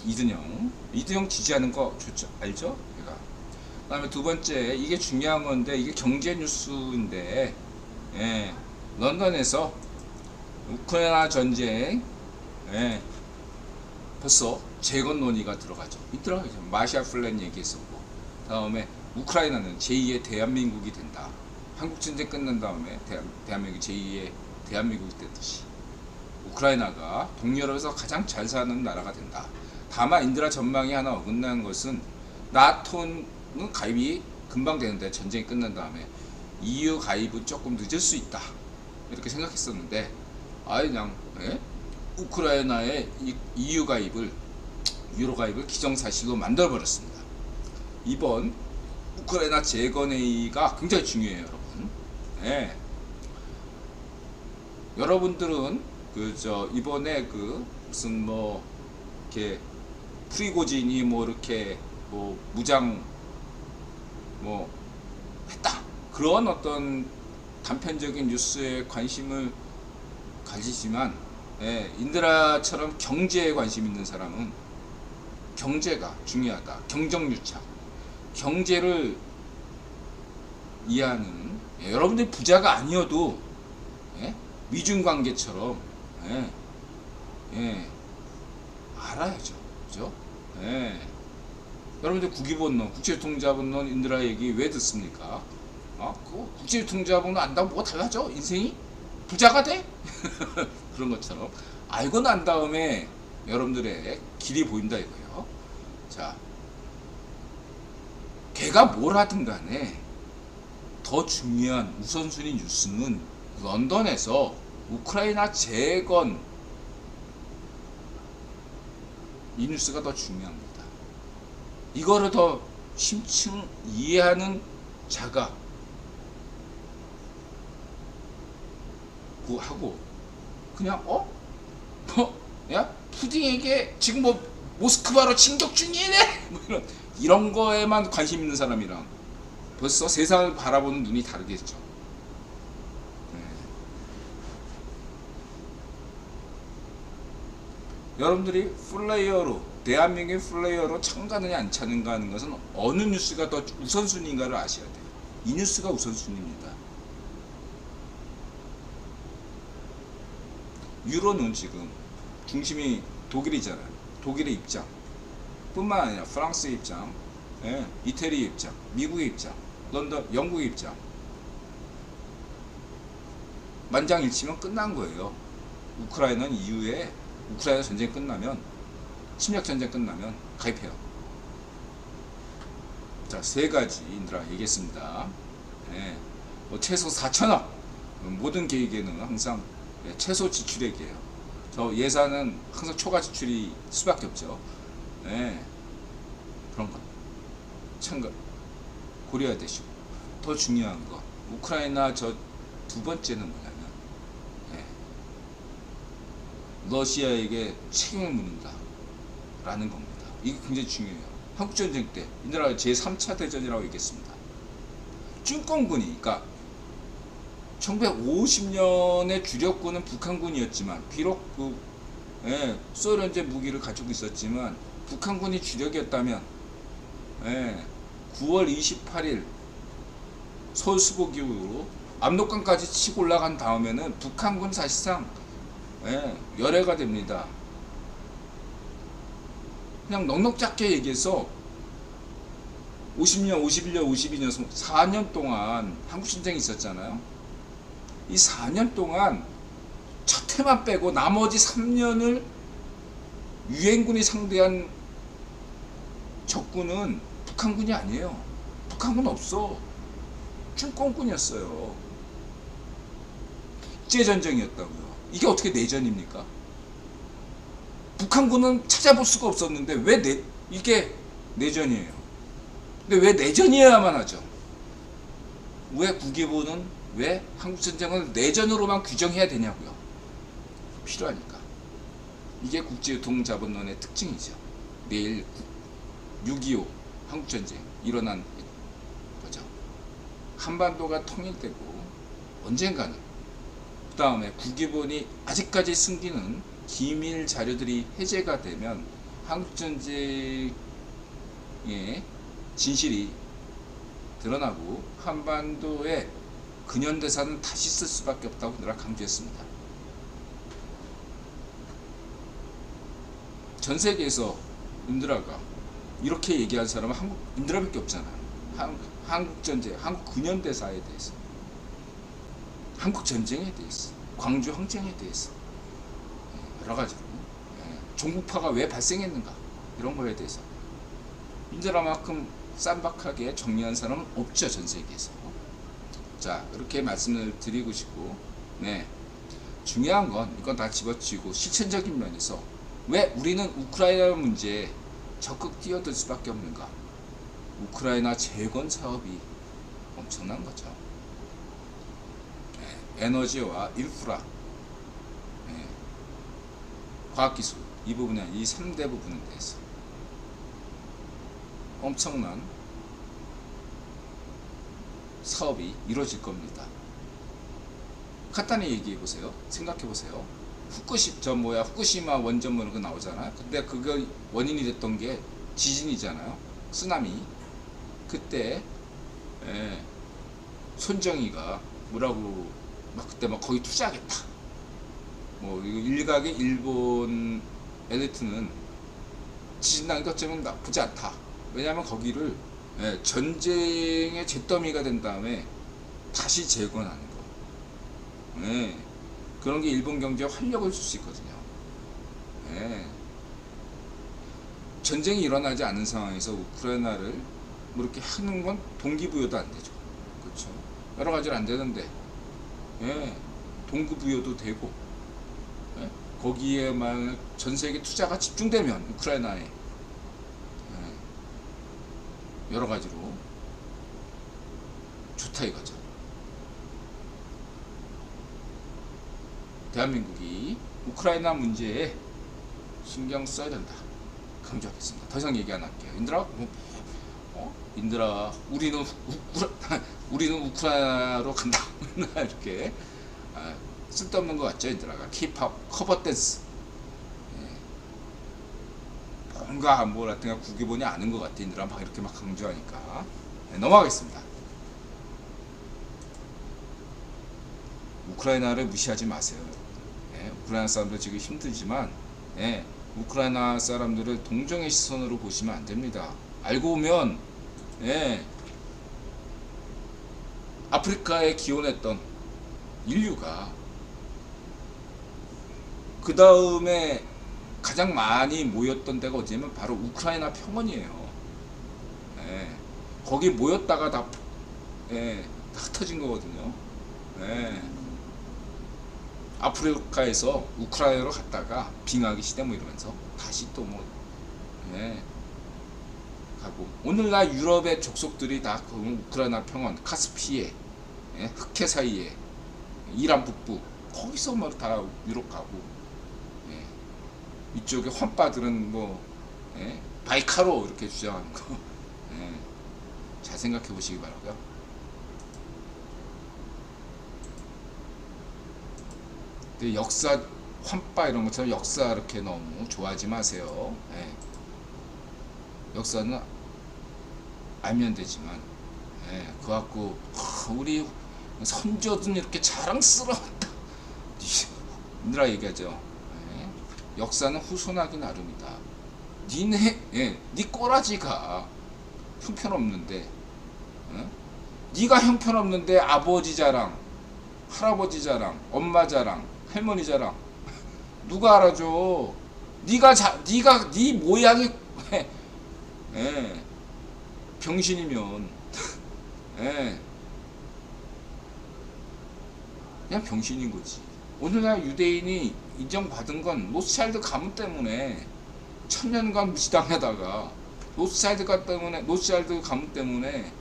이든영 지지하는 거 좋죠, 알죠? 제가. 그다음에 두 번째, 이게 중요한 건데, 이게 경제 뉴스인데, 예, 런던에서 우크라이나 전쟁, 예, 벌써 재건 논의가 들어가죠. 마샤 플랜 얘기했었고, 다음에 우크라이나는 제2의 대한민국이 된다. 한국 전쟁 끝난 다음에 대한민국 제2의 대한민국이 되듯이 우크라이나가 동유럽에서 가장 잘 사는 나라가 된다. 다만 인드라 전망이 하나 어긋난 것은 나토는 가입이 금방 되는데 전쟁이 끝난 다음에 EU 가입은 조금 늦을 수 있다. 이렇게 생각했었는데 그냥 우크라이나의 EU 가입을 유로 가입을 기정사실로 만들어 버렸습니다. 이번 우크라이나 재건회의가 굉장히 중요해요, 여러분. 예. 여러분들은 이번에 무슨 이렇게 프리고진이 이렇게 무장 했다, 그런 어떤 단편적인 뉴스에 관심을 가지지만, 인드라처럼 경제에 관심 있는 사람은 경제가 중요하다, 경정유착, 경제를 이해하는, 여러분들이 부자가 아니어도 미중관계처럼 알아야죠, 그죠? 여러분들 국위본론, 국제유통자본론 인드라 얘기 왜 듣습니까? 그거 국제유통자본론 안다고 뭐가 달라져? 인생이 부자가 돼? 그런 것처럼 알고 난 다음에 여러분들의 길이 보인다 이거예요. 자, 걔가 뭘 하든 간에 더 중요한 우선순위 뉴스는 런던에서 우크라이나 재건, 이 뉴스가 더 중요합니다. 이거를 더 심층 이해하는 자가 하고, 그냥 야 푸딩에게 지금 모스크바로 진격 중이네, 이런 거에만 관심 있는 사람이랑 벌써 세상을 바라보는 눈이 다르겠죠. 여러분들이 플레이어로, 대한민국의 플레이어로 참가느냐 안 참가 하는 것은 어느 뉴스가 더 우선순위인가를 아셔야 돼요. 이 뉴스가 우선순위입니다. 유로는 지금 중심이 독일이잖아요. 독일의 입장 뿐만 아니라 프랑스의 입장, 이태리의 입장, 미국의 입장, 런던, 영국의 입장, 만장일치면 끝난 거예요. 우크라이나는 이후에 우크라이나 전쟁 끝나면, 침략 전쟁 끝나면 가입해요. 자, 세 가지 인드라 얘기했습니다. 최소 4천억, 모든 계획에는 항상 최소 지출액이에요. 저 예산은 항상 초과 지출이 수밖에 없죠. 그런 거 참고 고려해야 되시고, 더 중요한 거, 우크라이나 두 번째는 뭐냐면 러시아에게 책임을 묻는다 라는 겁니다. 이게 굉장히 중요해요. 한국전쟁 때 인드라가 제3차 대전이라고 얘기했습니다. 駐권군이, 그러니까 1950년에 주력군은 북한군이었지만, 비록 소련제 무기를 가지고 있었지만 북한군이 주력이었다면 9월 28일 서울 수복 이후로 압록강까지 치고 올라간 다음에는 북한군 사실상 열애가 됩니다. 그냥 넉넉잡게 얘기해서 50년, 51년, 52년, 4년 동안 한국전쟁이 있었잖아요. 이 4년 동안 첫 해만 빼고 나머지 3년을 유엔군이 상대한 적군은 북한군이 아니에요. 북한군 없어. 駐권군이었어요. 국제전쟁이었다고요. 이게 어떻게 내전입니까? 북한군은 찾아볼 수가 없었는데 이게 내전이에요. 근데 왜 내전이어야만 하죠? 왜 국외부는 왜 한국전쟁을 내전으로만 규정해야 되냐고요? 필요하니까. 이게 국제유통자본론의 특징이죠. 내일 6.25 한국전쟁 일어난 거죠. 한반도가 통일되고 언젠가는, 그 다음에 국외본이 아직까지 숨기는 기밀 자료들이 해제가 되면 한국전쟁의 진실이 드러나고 한반도의 근현대사는 다시 쓸 수밖에 없다고 늘 강조했습니다. 전 세계에서 인드라가 이렇게 얘기한 사람은 한국 인드라밖에 없잖아요. 한국 전쟁, 한국 근현대사에 대해서, 한국 전쟁에 대해서, 광주 항쟁에 대해서, 여러 가지로 종북파가 왜 발생했는가 이런 거에 대해서 인드라만큼 쌈박하게 정리한 사람은 없죠, 전 세계에서. 자, 이렇게 말씀을 드리고 싶고, 중요한 건 이건 다 집어치우고 실천적인 면에서 왜 우리는 우크라이나 문제에 적극 뛰어들 수밖에 없는가? 우크라이나 재건 사업이 엄청난 거죠. 에너지와 인프라, 과학기술 이 부분에 이 3대 부분에 대해서 엄청난 사업이 이루어질 겁니다. 간단히 얘기해 보세요. 생각해 보세요. 후쿠시마 원전 뭐 이런 거 나오잖아요. 근데 그거 원인이 됐던 게 지진이잖아요. 쓰나미. 그때 손정희가 뭐라고 막 그때 막 거기 투자하겠다. 뭐 일각의 일본 엘리트는 지진당이 어쩌면 나쁘지 않다. 왜냐하면 거기를 전쟁의 잿더미가 된 다음에 다시 재건하는 거. 그런 게 일본 경제에 활력을 줄 수 있거든요. 전쟁이 일어나지 않는 상황에서 우크라이나를 뭐 이렇게 하는 건 동기부여도 안 되죠. 그렇죠. 여러 가지로 안 되는데, 동기부여도 되고, 거기에만 전 세계 투자가 집중되면 우크라이나에 여러 가지로 좋다 이거죠. 대한민국이 우크라이나 문제에 신경 써야 된다. 강조하겠습니다. 더 이상 얘기 안 할게요. 인드라, 인드라, 우리는 우크라이나로 간다. 이렇게 쓸데없는 것 같죠, 인드라가. 힙합, 커버 댄스. 뭔가 뭐 같은 구기본이 아는 것 같아. 인드라 막 이렇게 막 강조하니까. 넘어가겠습니다. 우크라이나를 무시하지 마세요. 우크라이나 사람들 지금 힘들지만, 우크라이나 사람들을 동정의 시선으로 보시면 안 됩니다. 알고 보면, 아프리카에 기원했던 인류가 그 다음에 가장 많이 모였던 데가 어디냐면 바로 우크라이나 평원이에요. 거기 모였다가 다 흩어진 거거든요. 아프리카에서 우크라이나로 갔다가 빙하기 시대 뭐 이러면서 다시 또 뭐 가고, 오늘날 유럽의 족속들이 다 그 우크라이나 평원, 카스피해, 흑해 사이에 이란 북부 거기서 뭐 다 유럽 가고, 이쪽에 환빠들은 뭐 바이카로 이렇게 주장하는 거, 잘 생각해 보시기 바라고요. 근데 역사 환빠 이런 것처럼 역사 이렇게 너무 좋아하지 마세요. 역사는 알면 되지만, 그거 갖고 우리 선조든 이렇게 자랑스러웠다 인드라 얘기하죠. 역사는 후손하기 나름이다. 네 꼬라지가 형편없는데, 네가 형편없는데 아버지 자랑, 할아버지 자랑, 엄마 자랑, 할머니 자랑 누가 알아줘? 네 모양이 병신이면 그냥 병신인 거지. 오늘날 유대인이 인정받은 건 로스차일드 가문 때문에 천년간 무시당하다가 로스차일드 가문 때문에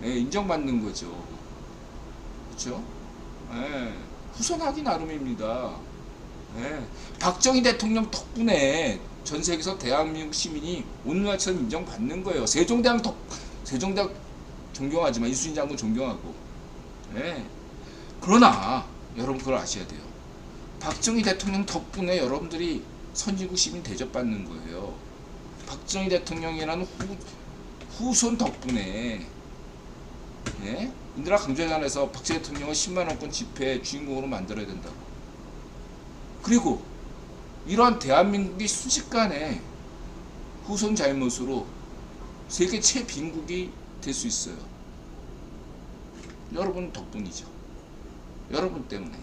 인정받는 거죠. 그렇죠? 후손하기 나름입니다. 박정희 대통령 덕분에 전 세계에서 대한민국 시민이 오늘날처럼 인정받는 거예요. 세종대왕 존경하지만 이순신 장군 존경하고. 그러나 여러분 그걸 아셔야 돼요. 박정희 대통령 덕분에 여러분들이 선진국 시민 대접받는 거예요. 박정희 대통령이라는 후손 덕분에 예? 인디라 강제전에서 박정희 대통령을 10만원권 집회 주인공으로 만들어야 된다고. 그리고 이러한 대한민국이 순식간에 후손 잘못으로 세계 최빈국이 될 수 있어요. 여러분 덕분이죠. 여러분 때문에.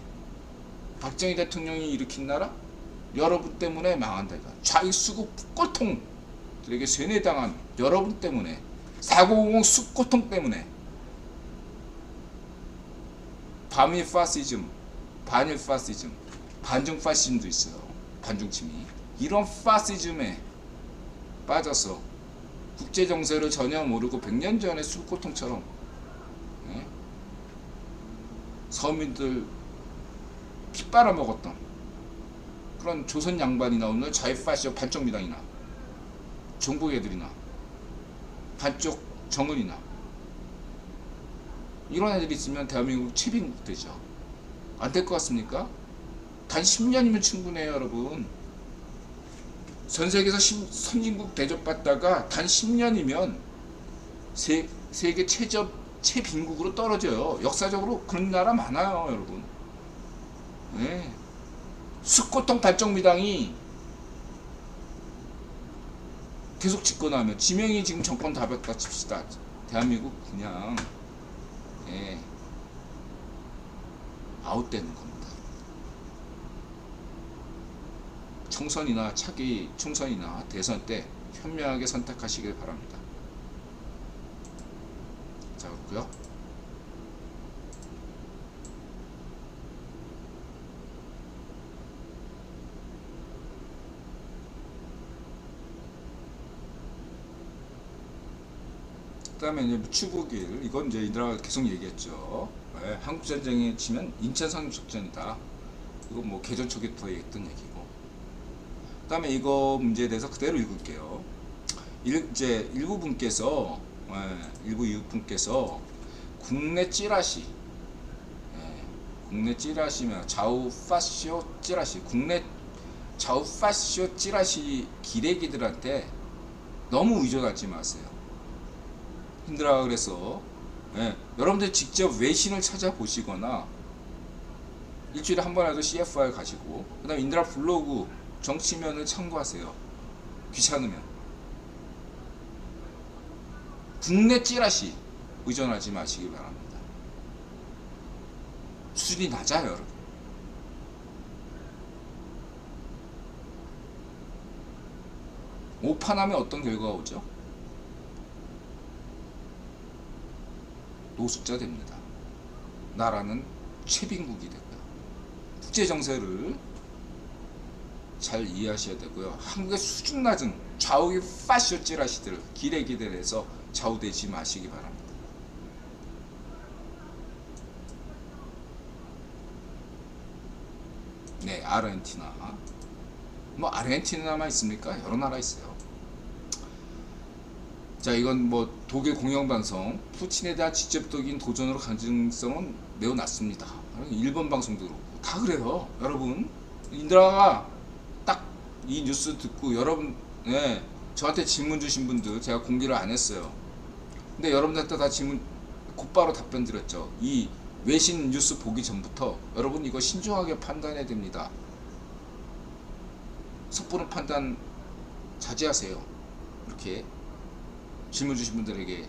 박정희 대통령이 일으킨 나라 여러분 때문에 망한다. 좌익수구 꼴통들에게 세뇌당한 여러분 때문에, 4950 숫고통 때문에, 반일 파시즘, 반일 파시즘, 반중 파시즘도 있어요. 반중침이. 이런 파시즘에 빠져서 국제 정세를 전혀 모르고 100년 전에 숫고통처럼 예? 서민들 피 빨아먹었던 그런 조선 양반이나 오늘 좌익파시오 반쪽 미당이나 종북 애들이나 반쪽 정은이나 이런 애들이 있으면 대한민국 최빈국 되죠. 안 될 것 같습니까? 단 10년이면 충분해요, 여러분. 전 세계에서 선진국 대접받다가 단 10년이면 세계 최빈국으로 떨어져요. 역사적으로 그런 나라 많아요, 여러분. 네. 숫고통 반쪽미당이 계속 집권하면, 지명이 지금 정권 잡았다 칩시다. 대한민국 그냥 예, 아웃되는 겁니다. 총선이나 차기 총선이나 대선 때 현명하게 선택하시길 바랍니다. 자, 그렇고요. 그 다음에 이제 추구길, 이건 이제 이들아 계속 얘기했죠. 네, 한국전쟁에 치면 인천 상륙작전이다. 이건 뭐 개전 초기부터 얘기했던 얘기고. 그 다음에 이거 문제에 대해서 그대로 읽을게요. 이제 일부 분께서, 일부 이웃분께서 국내 찌라시, 국내 찌라시면 좌우 파시오 찌라시, 국내 좌우 파시오 찌라시 기레기들한테 너무 의존하지 마세요. 힘들어. 그래서 여러분들 직접 외신을 찾아보시거나 일주일에 한 번이라도 CFR 가지고, 그 다음에 인드라 블로그 정치면을 참고하세요. 귀찮으면. 국내 찌라시 의존하지 마시기 바랍니다. 수준이 낮아요, 여러분. 오판하면 어떤 결과가 오죠? 노숙자 됩니다. 나라는 최빈국이 되고요. 국제 정세를 잘 이해하셔야 되고요. 한국의 수준 낮은 좌우의 파시오 찌라시들, 기레기들에서 좌우되지 마시기 바랍니다. 네, 아르헨티나. 뭐 아르헨티나만 있습니까? 여러 나라 있어요. 자, 이건 뭐 독일 공영방송, 푸틴에 대한 직접적인 도전으로 가능성은 매우 낮습니다. 일본 방송도 그렇고 다 그래요. 여러분, 인드라가 딱 이 뉴스 듣고 여러분, 저한테 질문 주신 분들 제가 공개를 안 했어요. 근데 여러분들한테 다 질문 곧바로 답변 드렸죠. 이 외신 뉴스 보기 전부터 여러분 이거 신중하게 판단해야 됩니다. 섣부른 판단 자제하세요. 이렇게 질문 주신 분들에게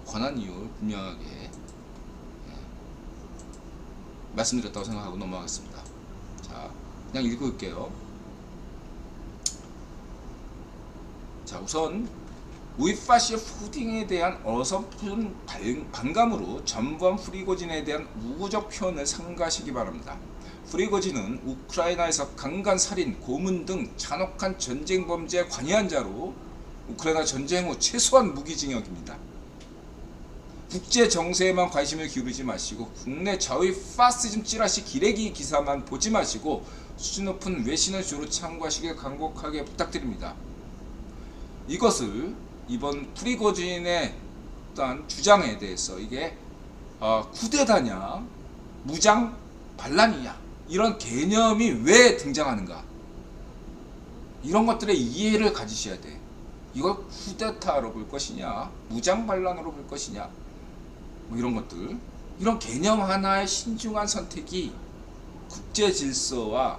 권한 이유를 분명하게 말씀드렸다고 생각하고 넘어가겠습니다. 자, 그냥 읽을게요. 자, 우선 우이파시의 푸딩에 대한 어설픈 반감으로 전범 프리고진에 대한 우호적 표현을 삼가시기 바랍니다. 프리고진은 우크라이나에서 강간, 살인, 고문 등 잔혹한 전쟁 범죄에 관여한 자로 우크라이나 전쟁 후 최소한 무기징역입니다. 국제 정세에만 관심을 기울이지 마시고 국내 좌우 파시즘 찌라시 기레기 기사만 보지 마시고 수준 높은 외신을 주로 참고하시길 간곡하게 부탁드립니다. 이것을 이번 프리고진의 어떤 주장에 대해서 이게 쿠데타냐 무장 반란이냐 이런 개념이 왜 등장하는가, 이런 것들의 이해를 가지셔야 돼. 이걸 쿠데타로 볼 것이냐, 무장반란으로 볼 것이냐, 뭐 이런 것들, 이런 개념 하나의 신중한 선택이 국제 질서와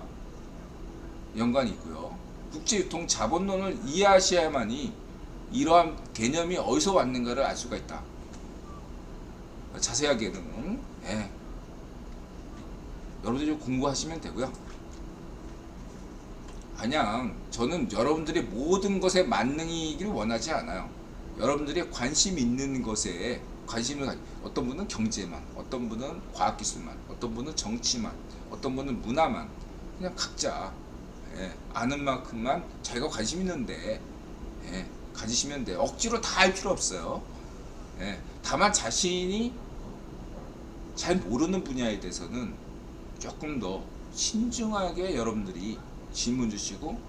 연관이 있고요. 국제유통 자본론을 이해하셔야만이 이러한 개념이 어디서 왔는가를 알 수가 있다. 자세하게는 여러분들이 좀 공부하시면 되고요. 그냥 저는 여러분들이 모든 것에 만능이기를 원하지 않아요. 여러분들이 관심 있는 것에 관심을 어떤 분은 경제만, 어떤 분은 과학기술만, 어떤 분은 정치만, 어떤 분은 문화만, 그냥 각자 아는 만큼만 자기가 관심 있는데 가지시면 돼요. 억지로 다 할 필요 없어요. 다만 자신이 잘 모르는 분야에 대해서는 조금 더 신중하게 여러분들이 질문 주시고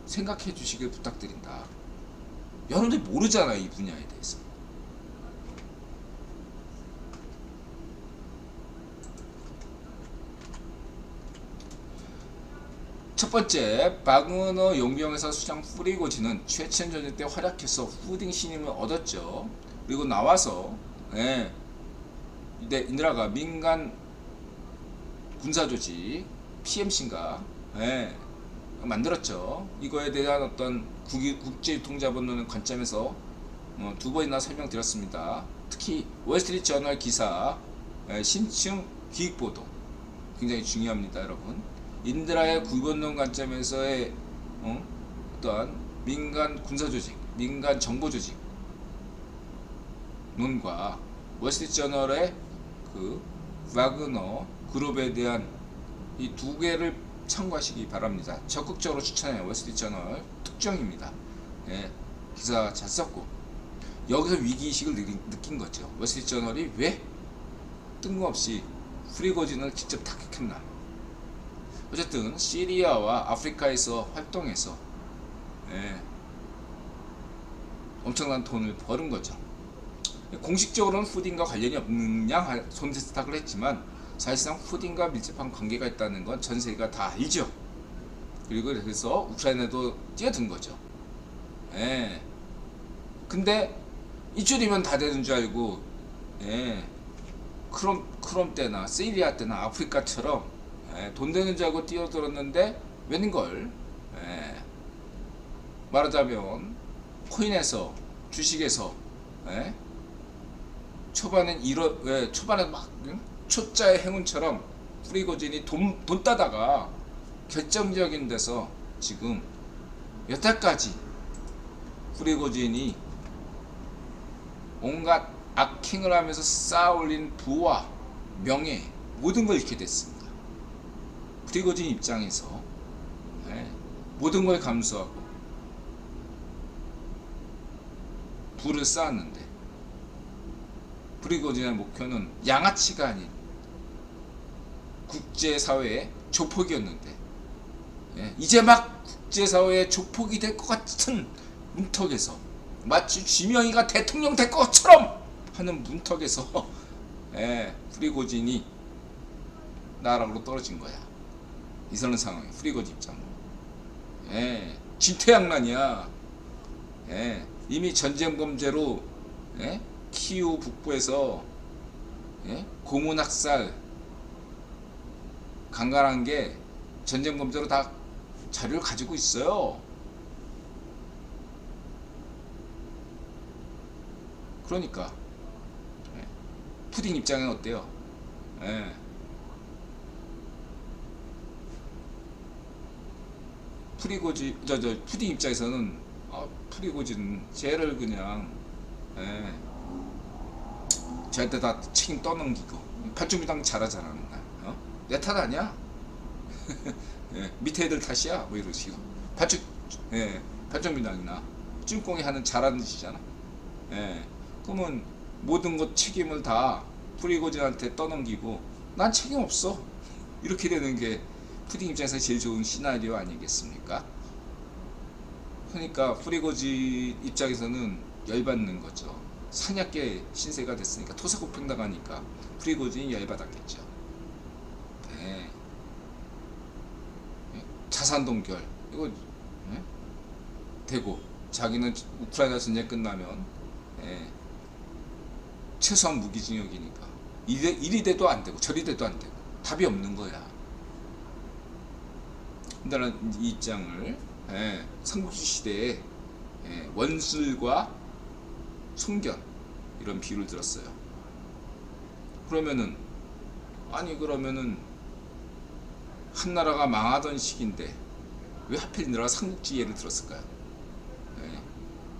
생각해 주시길 부탁드린다. 여러분들이 모르잖아요, 이 분야에 대해서. 첫 번째, 바그너 용병에서 수장 프리고진은 체첸 전쟁 때 활약해서 푸딩 신임을 얻었죠. 그리고 나와서 이들아가 민간 군사조직 PMC인가 만들었죠. 이거에 대한 어떤 국제유통자본론의 관점에서 두 번이나 설명드렸습니다. 특히 월스트리트 저널 기사 심층 기획보도 굉장히 중요합니다, 여러분. 인드라의 구본론 관점에서의 어떠한 민간 군사조직, 민간 정보조직 논과 월스트리트 저널의 그 바그너 그룹에 대한 이 두 개를 참고하시기 바랍니다. 적극적으로 추천해요. 월스트리트 저널 특종입니다. 기사 잘 썼고 여기서 위기의식을 느낀 거죠. 월스트리트 저널이 왜 뜬금없이 프리고진을 직접 타격했나. 어쨌든 시리아와 아프리카에서 활동해서 엄청난 돈을 버는 거죠. 공식적으로는 푸딩과 관련이 없는 양 손대스탁을 했지만 사실상 푸딩과 밀접한 관계가 있다는 건 전 세계가 다 알죠. 그리고 그래서 우크라이나도 뛰어든 거죠. 근데 이줄이면 다 되는 줄 알고 크롬 때나 시리아 때나 아프리카처럼 돈 되는 줄 알고 뛰어들었는데 웬걸 말하자면 코인에서 주식에서 초반엔 초반에 막 초짜의 행운처럼 프리고진이 돈 따다가 결정적인 데서 지금 여태까지 프리고진이 온갖 악행을 하면서 쌓아올린 부와 명예 모든 걸 잃게 됐습니다. 프리고진 입장에서 모든 걸 감수하고 부를 쌓았는데 프리고진의 목표는 양아치가 아닌 국제사회의 조폭이었는데 이제 막 국제사회의 조폭이 될 것 같은 문턱에서 마치 쥐명이가 대통령 될 것처럼 하는 문턱에서 프리고진이 나락으로 떨어진 거야. 이런 상황이 프리고진 입장으로 진퇴양난이야. 이미 전쟁범죄로 키우 북부에서 고문학살 강간한 게 전쟁범죄로 다 자료를 가지고 있어요. 그러니까 푸딩 입장은 어때요? 프리고진 푸딩 입장에서는 프리고진 쟤를 그냥 쟤한테 다 책임 떠넘기고 팔중비당 잘하잖아. 내 탓 아니야? 밑에 애들 탓이야? 뭐 이러시고 팔중비당이나 찜꽁이 하는 잘하는 짓이잖아. 그러면 모든 것 책임을 다 프리고진한테 떠넘기고 난 책임 없어 이렇게 되는 게 푸딩 입장에서 제일 좋은 시나리오 아니겠습니까? 그러니까 프리고진 입장에서는 열받는 거죠. 산약계 신세가 됐으니까 토사구팽당하니까 프리고진이 열받았겠죠. 자산 동결 이거 되고 자기는 우크라이나 전쟁 끝나면 예, 최소한 무기징역이니까 이리 돼도 안 되고 저리 돼도 안 되고 답이 없는 거야. 나는 이 입장을 예, 삼국지 시대에 예, 원술과 송견 이런 비유를 들었어요. 그러면은 한나라가 망하던 시기인데 왜 하필 이 나라가 삼국지 예를 들었을까요? 예,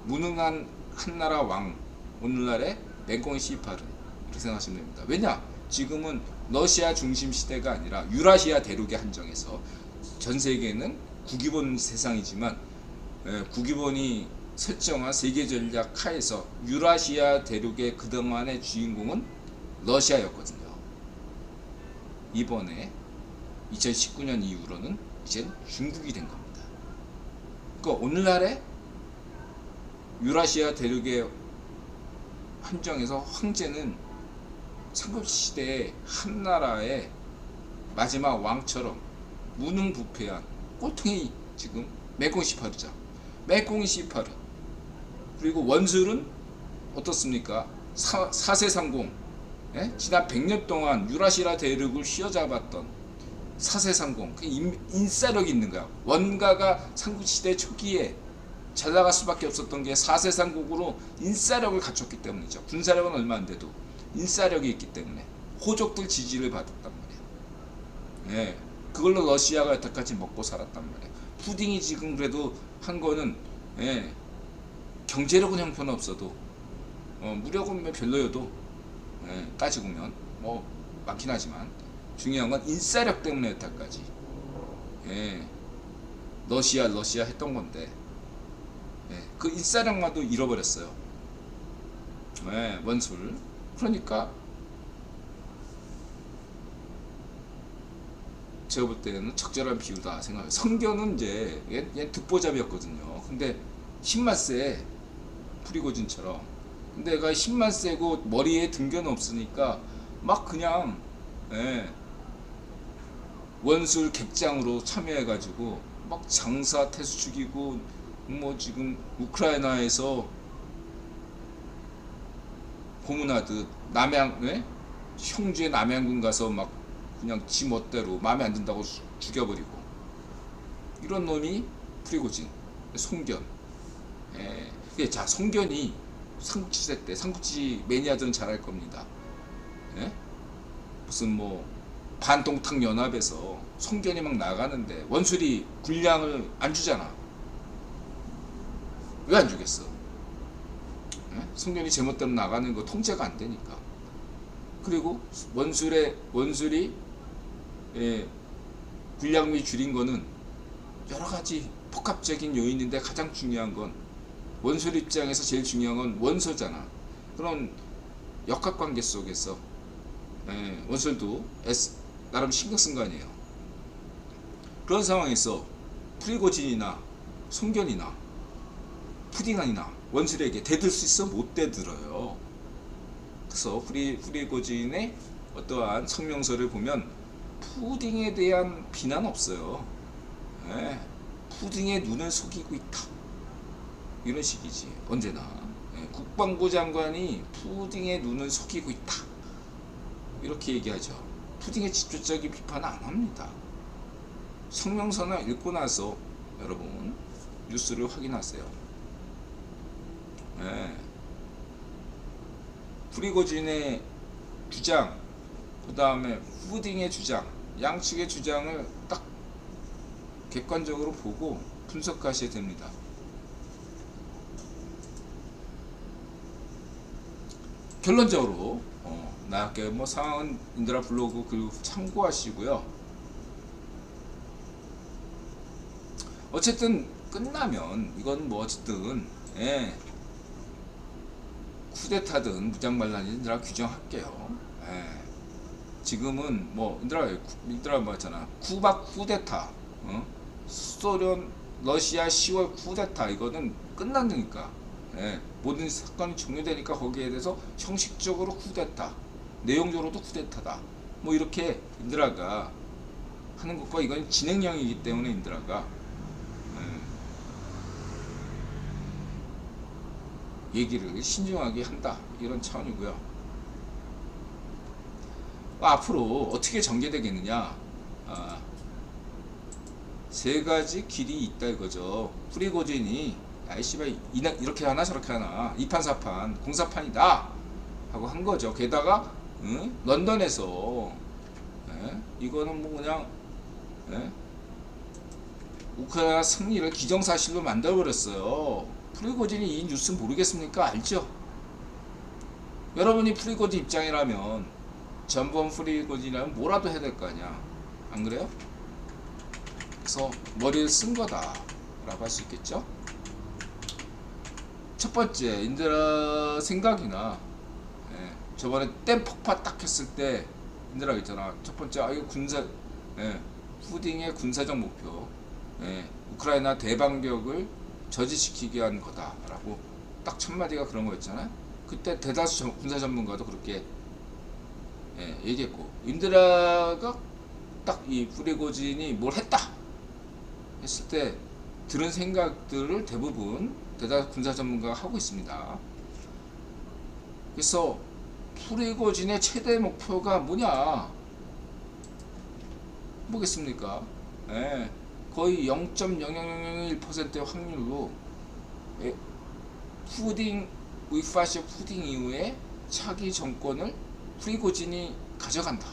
무능한 한나라 왕 오늘날의 맹꽁이 시파르 이렇게 생각하시면 됩니다. 왜냐? 지금은 러시아 중심 시대가 아니라 유라시아 대륙에 한정해서 전 세계는 국기본 세상이지만 국기본이 설정한 세계 전략 하에서 유라시아 대륙의 그동안의 주인공은 러시아였거든요. 이번에 2019년 이후로는 이제 중국이 된 겁니다. 그러니까 오늘날의 유라시아 대륙의 한정에서 황제는 삼국시대의 한나라의 마지막 왕처럼 무능부패한 꼴통이 지금 맹꽁이 시파르죠. 맹꽁이 시파르. 그리고 원술은 어떻습니까? 사세상공. 예? 지난 100년 동안 유라시아 대륙을 휘어잡았던 사세상공. 인싸력이 있는 거야. 원가가 삼국시대 초기에 잘 나갈 수밖에 없었던 게 사세상국으로 인싸력을 갖췄기 때문이죠. 군사력은 얼마 안 돼도 인싸력이 있기 때문에 호족들 지지를 받았단 말이에요. 예. 그걸로 러시아가 여태까지 먹고 살았단 말이에요. 푸딩이 지금 그래도 한 거는 예, 경제력은 형편없어도 무력은 별로여도 예, 따지고 보면 뭐 많긴 하지만 중요한 건 인싸력 때문에 여태까지 예, 러시아 했던 건데 예, 그 인싸력만도 잃어버렸어요. 예, 원술. 그러니까 제가 볼 때는 적절한 비유다 생각해요. 성견은 이제 얘 듣보잡이었거든요. 근데 힘만 세 프리고진처럼. 근데 얘가 힘만 세고 머리에 등견은 없으니까 막 그냥 예, 원술 객장으로 참여해가지고 막 장사 태수 죽이고 뭐 지금 우크라이나에서 고문하듯 예? 형주의 남양군 가서 막 그냥 지 멋대로 마음에 안 든다고 죽여버리고 이런 놈이 프리고진, 송견. 예. 자, 송견이 삼국지 시대 때 삼국지 매니아들은 잘 알 겁니다. 예? 무슨 뭐 반동탁 연합에서 송견이 막 나가는데 원술이 군량을 안 주잖아. 왜 안 주겠어? 예? 송견이 제멋대로 나가는 거 통제가 안 되니까. 그리고 원술이 예, 군량미 줄인 거는 여러 가지 복합적인 요인인데 가장 중요한 건 원술 입장에서 제일 중요한 건 원소잖아. 그런 역학관계 속에서 예, 원술도 나름 신경 쓴 거 아니에요. 그런 상황에서 프리고진이나 송견이나 푸딩안이나 원술에게 대들 수 있어? 못 대들어요. 그래서 프리고진의 어떠한 성명서를 보면 푸딩에 대한 비난 없어요. 예, 푸딩의 눈을 속이고 있다. 이런 식이지. 언제나 예, 국방부 장관이 푸딩의 눈을 속이고 있다. 이렇게 얘기하죠. 푸딩의 직접적인 비판은 안 합니다. 성명서나 읽고 나서 여러분 뉴스를 확인하세요. 예, 프리고진의 주장, 그 다음에 푸딩의 주장, 양측의 주장을 딱 객관적으로 보고 분석하셔야 됩니다. 결론적으로 나게 뭐 상황은 인드라 블로그 글 참고하시고요. 어쨌든 끝나면 이건 뭐 어쨌든 예, 쿠데타든 무장반란이든 인드라 규정할게요. 예. 지금은 뭐 인드라 뭐였잖아. 쿠바 쿠데타, 소련 러시아 10월 쿠데타 이거는 끝났으니까 예, 모든 사건이 종료되니까 거기에 대해서 형식적으로 쿠데타, 내용적으로도 쿠데타다. 뭐 이렇게 인드라가 하는 것과 이건 진행형이기 때문에 인드라가 얘기를 신중하게 한다, 이런 차원이고요. 앞으로 어떻게 전개되겠느냐, 세 가지 길이 있다 이거죠. 프리고진이 씨발 이렇게 하나 저렇게 하나, 이판사판 공사판이다 하고 한 거죠. 게다가 런던에서 이거는 뭐 그냥 우크라이나 승리를 기정사실로 만들어버렸어요. 프리고진이 이 뉴스 모르겠습니까? 알죠? 여러분이 프리고진 입장이라면, 전범 프리고진이라면 뭐라도 해야 될 거 아니야, 안 그래요? 그래서 머리를 쓴 거다 라고 할 수 있겠죠. 첫 번째, 인드라 생각이나, 저번에 댐 폭파 딱 했을 때 인드라 있잖아. 첫 번째, 이거 군사, 푸딩의 군사적 목표, 우크라이나 대반격을 저지시키게 한 거다라고 딱 첫 마디가 그런 거였잖아. 그때 대다수 군사 전문가도 그렇게 얘기했고, 인드라가 딱 이 프리고진이 뭘 했다 했을 때 들은 생각들을 대부분 대다수 군사 전문가가 하고 있습니다. 그래서 프리고진의 최대 목표가 뭐냐, 뭐겠습니까? 거의 0.0001%의 확률로 우이파시 푸딩 이후에 차기 정권을 프리고진이 가져간다,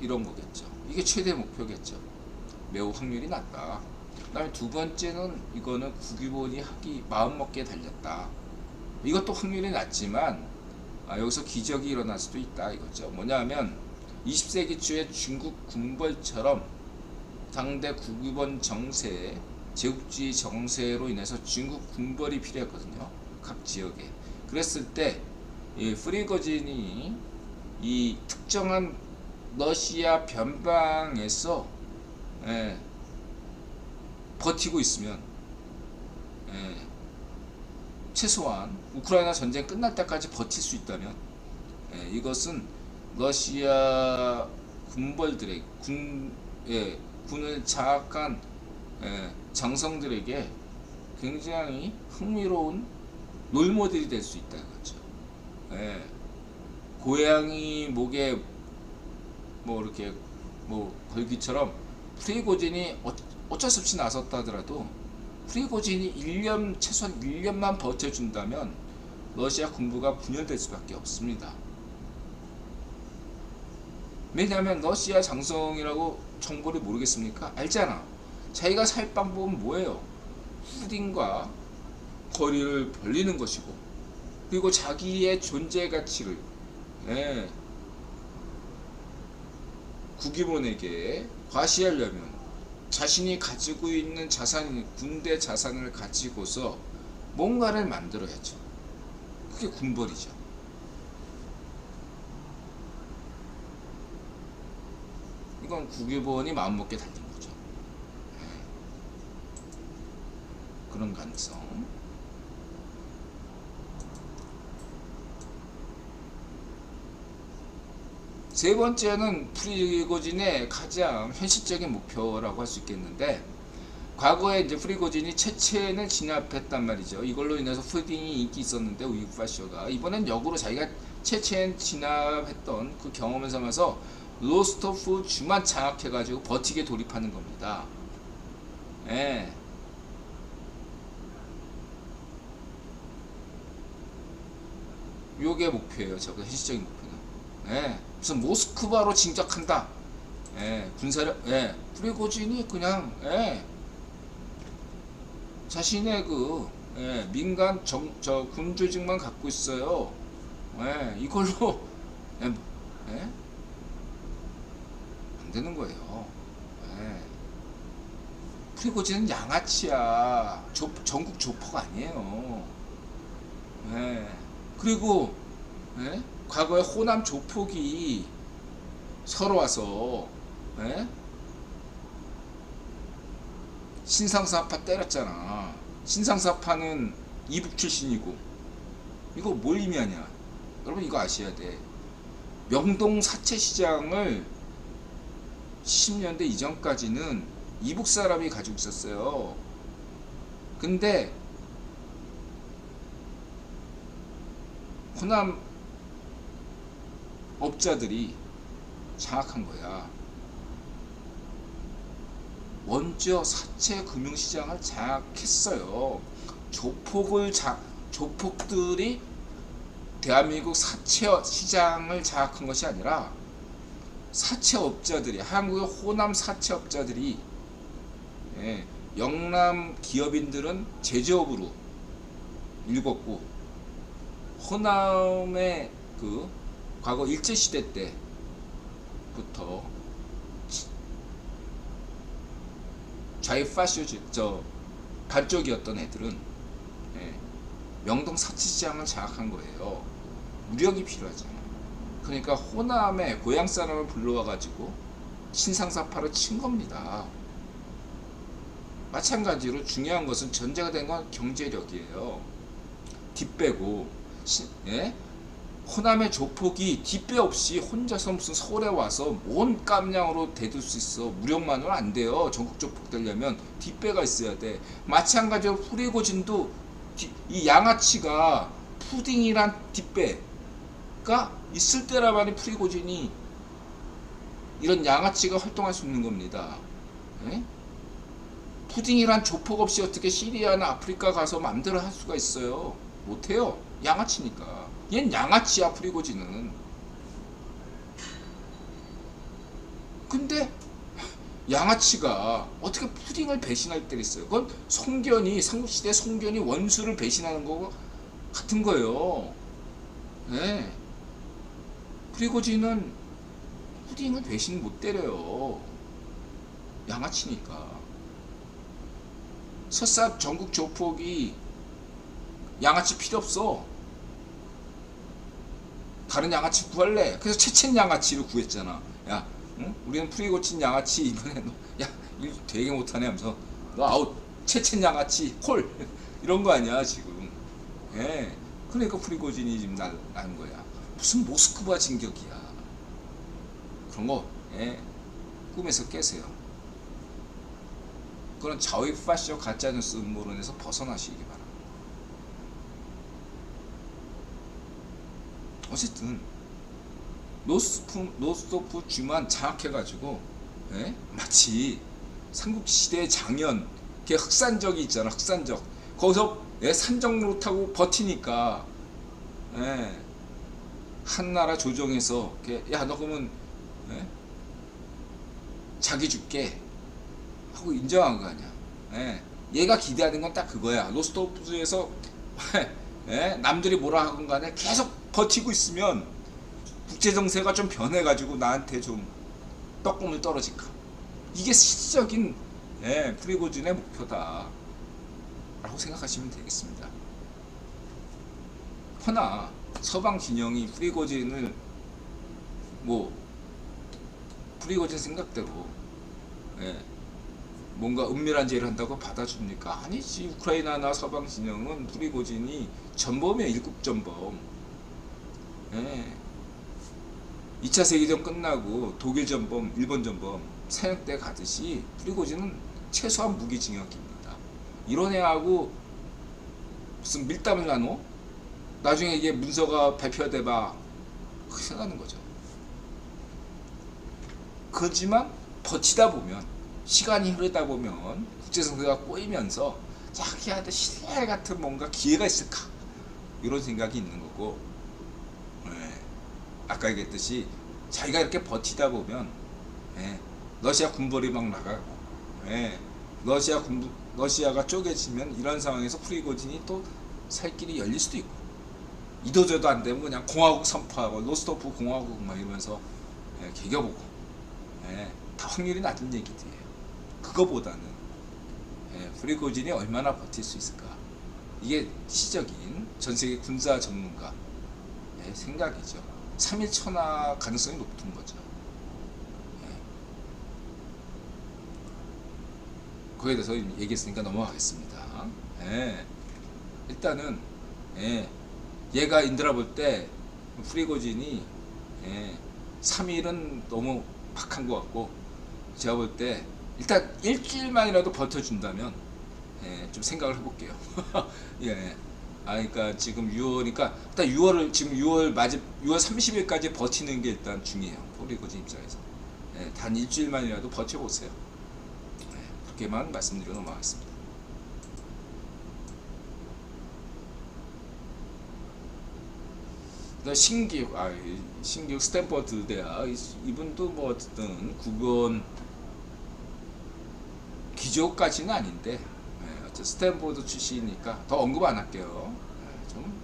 이런 거겠죠. 이게 최대 목표겠죠. 매우 확률이 낮다. 그 다음에 두 번째는, 이거는 국유본이 하기 마음먹기에 달렸다. 이것도 확률이 낮지만 여기서 기적이 일어날 수도 있다 이거죠. 뭐냐면 20세기 초에 중국 군벌처럼 당대 국유본 정세, 제국주의 정세로 인해서 중국 군벌이 필요했거든요, 각 지역에. 그랬을 때 이 프리고진이 이 특정한 러시아 변방에서 버티고 있으면, 최소한 우크라이나 전쟁 끝날 때까지 버틸 수 있다면, 이것은 러시아 군벌들의 군을 장악한 장성들에게 굉장히 흥미로운 롤모델이 될 수 있다는 거죠. 고양이 목에 뭐 이렇게 뭐 걸기처럼 프리고진이 어쩔 수 없이 나섰다 하더라도, 프리고진이 최소한 1년만 버텨준다면 러시아 군부가 분열될 수밖에 없습니다. 왜냐하면 러시아 장성이라고 정보를 모르겠습니까? 알잖아. 자기가 살 방법은 뭐예요? 푸딩과 거리를 벌리는 것이고, 그리고 자기의 존재 가치를 국유본에게 과시하려면 자신이 가지고 있는 군대 자산을 가지고서 뭔가를 만들어야죠. 그게 군벌이죠. 이건 국유본이 마음먹게 달린 거죠. 그런 가능성. 세 번째는 프리고진의 가장 현실적인 목표라고 할 수 있겠는데, 과거에 이제 프리고진이 체첸을 진압했단 말이죠. 이걸로 인해서 푸딩이 인기 있었는데, 우이파쇼가 이번엔 역으로 자기가 체첸 진압했던 그 경험을 삼아서 로스토프 주만 장악해가지고 버티게 돌입하는 겁니다. 요게 목표예요. 저거 현실적인 목표는. 무슨 모스크바로 진격한다. 군사력, 프리고진이 그냥, 자신의 그, 민간 군 조직만 갖고 있어요. 이걸로, 안 되는 거예요. 프리고진은 양아치야. 전국 조폭 아니에요. 그리고, 과거에 호남 조폭이 서로 와서 신상사파 때렸잖아. 신상사파는 이북 출신이고, 이거 뭘 의미하냐? 여러분 이거 아셔야 돼. 명동 사채시장을 70년대 이전까지는 이북 사람이 가지고 있었어요. 근데 호남 업자들이 장악한 거야. 먼저 사채 금융시장을 장악했어요. 조폭들이 대한민국 사채 시장을 장악한 것이 아니라 사채업자들이, 한국의 호남 사채업자들이, 예, 영남 기업인들은 제조업으로 일궜고, 호남의 그 과거 일제시대 때부터 좌익파시즘 반쪽이었던 애들은, 예, 명동 사치시장을 장악한 거예요. 무력이 필요하잖아요. 그러니까 호남의 고향 사람을 불러와 가지고 신상사파를 친 겁니다. 마찬가지로 중요한 것은 전제가 된 건 경제력이에요. 뒷배고, 예? 호남의 조폭이 뒷배 없이 혼자서 무슨 서울에 와서 뭔 깜냥으로 대들 수 있어. 무력만으로는 안 돼요. 전국 조폭 되려면 뒷배가 있어야 돼. 마찬가지로 프리고진도 이 양아치가 푸딩이란 뒷배가 있을 때라만이 프리고진이 이런 양아치가 활동할 수 있는 겁니다. 예? 푸딩이란 조폭 없이 어떻게 시리아나 아프리카 가서 맘대로 할 수가 있어요? 못해요. 양아치니까. 얜 양아치야, 프리고진은. 근데 양아치가 어떻게 푸딩을 배신할 때가 있어요? 그건 삼국시대 송견이 원수를 배신하는 거 같은 거예요. 네. 프리고진은 푸딩을 배신 못 때려요. 양아치니까. 설사 전국 조폭이 양아치 필요 없어. 다른 양아치 구할래. 그래서 체첸 양아치를 구했잖아. 야, 응? 우리는 프리고진 양아치 이번에 야, 일 되게 못하네 하면서 너 아웃. 체첸 양아치 콜 이런 거 아니야 지금. 예. 그러니까 프리고진이 지금 난 거야. 무슨 모스크바 진격이야. 그런 거, 예, 꿈에서 깨세요. 그런 좌익 파쇼 가짜뉴스 음모론에서 벗어나시기 바랍니다. 어쨌든 노스토프 쥐만 장악해가지고, 예? 마치 삼국시대 장현 걔 흑산적이 있잖아. 흑산적 거기서, 예? 산정로 타고 버티니까, 예? 한나라 조정에서 야 너 그러면, 예? 자기 줄게 하고 인정한 거 아니야. 예? 얘가 기대하는 건 딱 그거야. 노스토프에서 예? 남들이 뭐라 하건 간에 계속 버티고 있으면 국제정세가 좀 변해가지고 나한테 좀 떡고물 떨어질까. 이게 실질적인, 예, 프리고진의 목표다 라고 생각하시면 되겠습니다. 허나 서방 진영이 프리고진을 프리고진 생각대로, 예, 뭔가 은밀한 제의를 한다고 받아줍니까? 아니지. 우크라이나나 서방 진영은 프리고진이 전범이야. 일국 전범. 예. 2차 세계대전 끝나고 독일 전범, 일본 전범 사형 때 가듯이 프리고진은 최소한 무기징역입니다. 이런 애하고 무슨 밀담을 나눠? 나중에 이게 문서가 발표돼봐 큰일 나는 거죠. 그렇지만 버티다 보면, 시간이 흐르다 보면 국제정세가 꼬이면서 자기한테 신뢰 같은 뭔가 기회가 있을까, 이런 생각이 있는 거고, 예, 아까 얘기했듯이 자기가 이렇게 버티다 보면, 예, 러시아 군벌이 막 나가고, 예, 러시아가 쪼개지면 이런 상황에서 프리고진이 또 살 길이 열릴 수도 있고, 이도저도 안 되면 그냥 공화국 선포하고 로스토프 공화국 막 이러면서, 예, 개겨보고, 예, 다 확률이 낮은 얘기들이에요. 그거보다는, 예, 프리고진이 얼마나 버틸 수 있을까, 이게 시적인 전세계 군사 전문가, 예, 생각이죠. 3일 천하 가능성이 높은 거죠. 예. 그거에 대해서 얘기했으니까 넘어가겠습니다. 예. 일단은, 예, 얘가 인드라 볼 때 프리고진이, 예, 3일은 너무 박한 것 같고, 제가 볼 때 일단 일주일만이라도 버텨준다면, 예, 좀 생각을 해볼게요. 예, 그러니까 지금 6월이니까 일단 6월을 지금 6월 30일까지 버티는 게 일단 중요해요. 포리고지 입장에서. 예, 단 일주일만이라도 버텨보세요. 예, 그렇게만 말씀드리고 넘어가겠습니다. 신기욱 스탠퍼드 대학 이분도 뭐 어쨌든 9번 기적까지는 아닌데 어쨌든 스탠퍼드 출신이니까 더 언급 안 할게요. 좀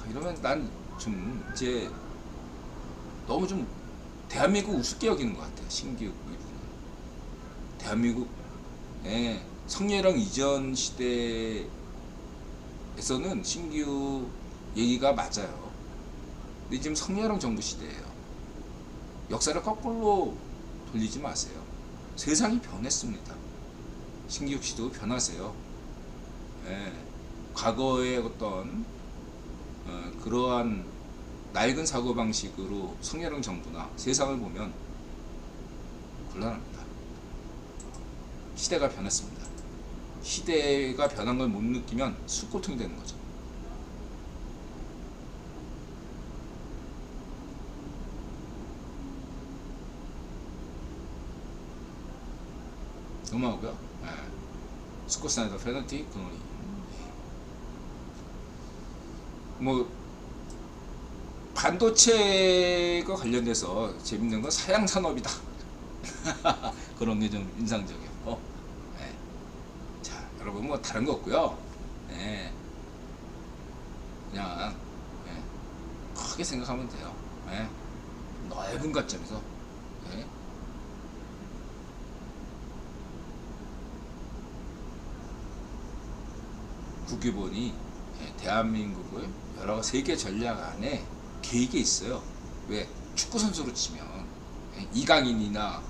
이러면 난 좀 이제 너무 좀 대한민국 우습게 여기는 것 같아요. 신기욱 이분은 대한민국 성렬형 이전 시대에서는 신기욱 얘기가 맞아요. 근데 지금 성렬형 정부 시대예요. 역사를 거꾸로 돌리지 마세요. 세상이 변했습니다. 신기욱 씨도 변하세요. 과거의 어떤 그러한 낡은 사고방식으로 성렬형 정부나 세상을 보면 곤란합니다. 시대가 변했습니다. 시대가 변한 걸 못 느끼면 술고통이 되는 거죠. 넘어가고요. 스콧 스나이더 페널티 근원이 뭐 반도체가 관련돼서 재밌는 건 사양 산업이다. 그런 게 좀 인상적이었고, 자 여러분 뭐 다른 거 없고요. 그냥 크게 생각하면 돼요. 넓은 관점에서. 국유본이 대한민국을 여러 세계 전략 안에 계획이 있어요. 왜? 축구 선수로 치면 이강인이나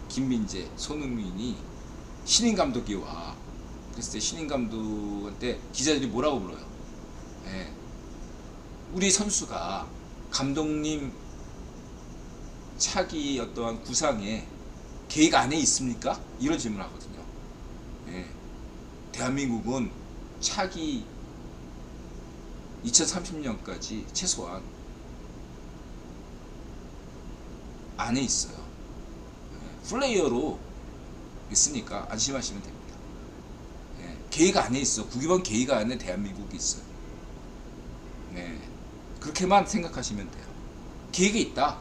김민재, 손흥민이 신인 감독이 와. 그랬을 때 신인 감독한테 기자들이 뭐라고 물어요? 우리 선수가 감독님 차기 어떠한 구상에 계획 안에 있습니까? 이런 질문을 하거든요. 대한민국은 차기 2030년까지 최소한 안에 있어요. 플레이어로 있으니까 안심하시면 됩니다. 계획 안에 있어. 국유본 계획 안에 대한민국이 있어요. 그렇게만 생각하시면 돼요. 계획이 있다.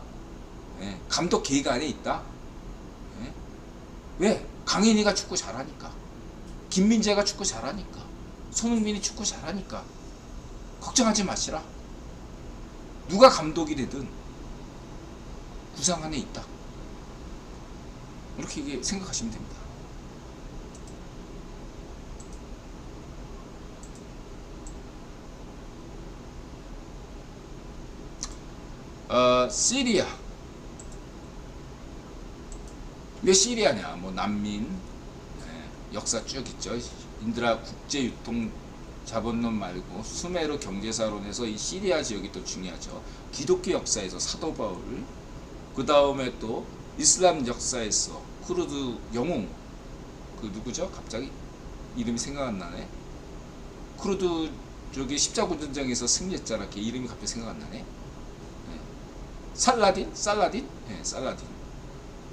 감독 계획 안에 있다. 왜? 강인이가 축구 잘하니까. 김민재가 축구 잘하니까. 손흥민이 축구 잘하니까. 걱정하지 마시라. 누가 감독이 되든 구상 안에 있다. 이렇게 생각하시면 됩니다. 시리아. 왜 시리아냐? 뭐 난민 역사 쭉 있죠. 인드라 국제유통 자본론 말고 수메르 경제사론에서 이 시리아 지역이 또 중요하죠. 기독교 역사에서 사도 바울, 그 다음에 또 이슬람 역사에서 쿠르드 영웅, 그 누구죠? 갑자기 이름이 생각 안 나네. 쿠르드 쪽이 십자군 전쟁에서 승리했잖아. 걔 이름이 갑자기 생각 안 나네. 살라딘? 살라딘? 살라딘.